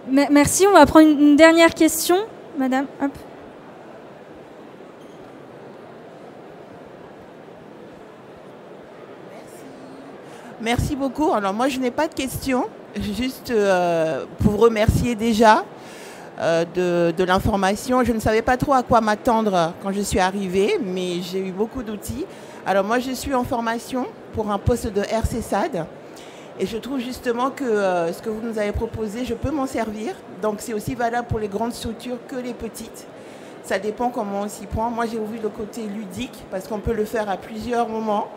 Merci, on va prendre une dernière question. Madame, hop.
Merci beaucoup. Alors moi, je n'ai pas de questions, juste pour vous remercier déjà de l'information. Je ne savais pas trop à quoi m'attendre quand je suis arrivée, mais j'ai eu beaucoup d'outils. Alors moi, je suis en formation pour un poste de RCSAD et je trouve justement que ce que vous nous avez proposé, je peux m'en servir. Donc c'est aussi valable pour les grandes structures que les petites. Ça dépend comment on s'y prend. Moi, j'ai vu le côté ludique parce qu'on peut le faire à plusieurs moments,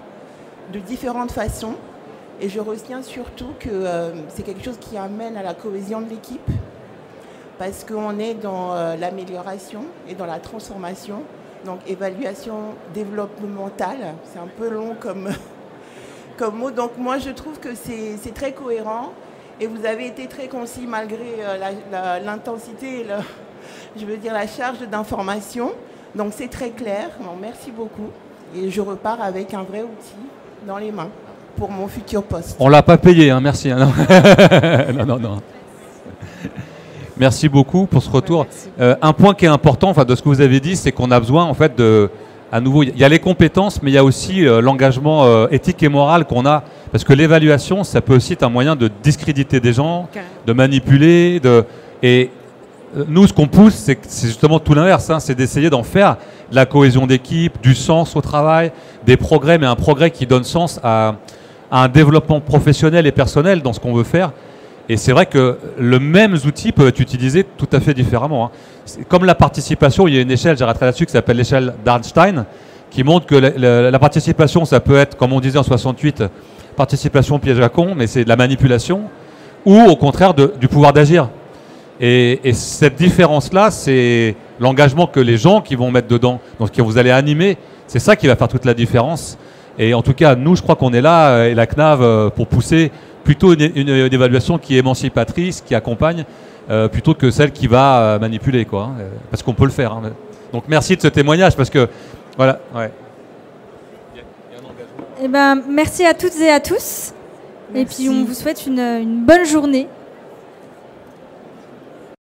de différentes façons. Et je retiens surtout que c'est quelque chose qui amène à la cohésion de l'équipe parce qu'on est dans l'amélioration et dans la transformation. Donc évaluation développementale, c'est un peu long comme mot. Donc moi je trouve que c'est très cohérent et vous avez été très concis malgré l'intensité et je veux dire la charge d'information. Donc c'est très clair. Bon, merci beaucoup et je repars avec un vrai outil dans les mains pour mon futur poste.
On l'a pas payé, hein, merci. Hein, non. non. Merci beaucoup pour ce retour. Un point qui est important, enfin, de ce que vous avez dit, c'est qu'on a besoin, en fait, à nouveau, il y a les compétences, mais il y a aussi l'engagement éthique et moral qu'on a, parce que l'évaluation, ça peut aussi être un moyen de discréditer des gens, de manipuler, et nous, ce qu'on pousse, c'est justement tout l'inverse, hein, c'est d'essayer d'en faire de la cohésion d'équipe, du sens au travail, des progrès, mais un progrès qui donne sens à un développement professionnel et personnel dans ce qu'on veut faire. Et c'est vrai que le même outil peut être utilisé tout à fait différemment. Hein. Comme la participation, il y a une échelle, j'arrêterai là-dessus, qui s'appelle l'échelle d'Arnstein, qui montre que la participation, ça peut être, comme on disait en 68, participation piège à con, mais c'est de la manipulation, ou au contraire du pouvoir d'agir. Et cette différence-là, c'est l'engagement que les gens qui vont mettre dedans, donc que vous allez animer, c'est ça qui va faire toute la différence. Et en tout cas, nous, je crois qu'on est là, et la CNAV, pour pousser plutôt une évaluation qui est émancipatrice, qui accompagne, plutôt que celle qui va manipuler, quoi. Hein, parce qu'on peut le faire. Hein. Donc merci de ce témoignage, parce que, voilà. Ouais.
Eh ben, merci à toutes et à tous. Merci. Et puis on vous souhaite une bonne journée.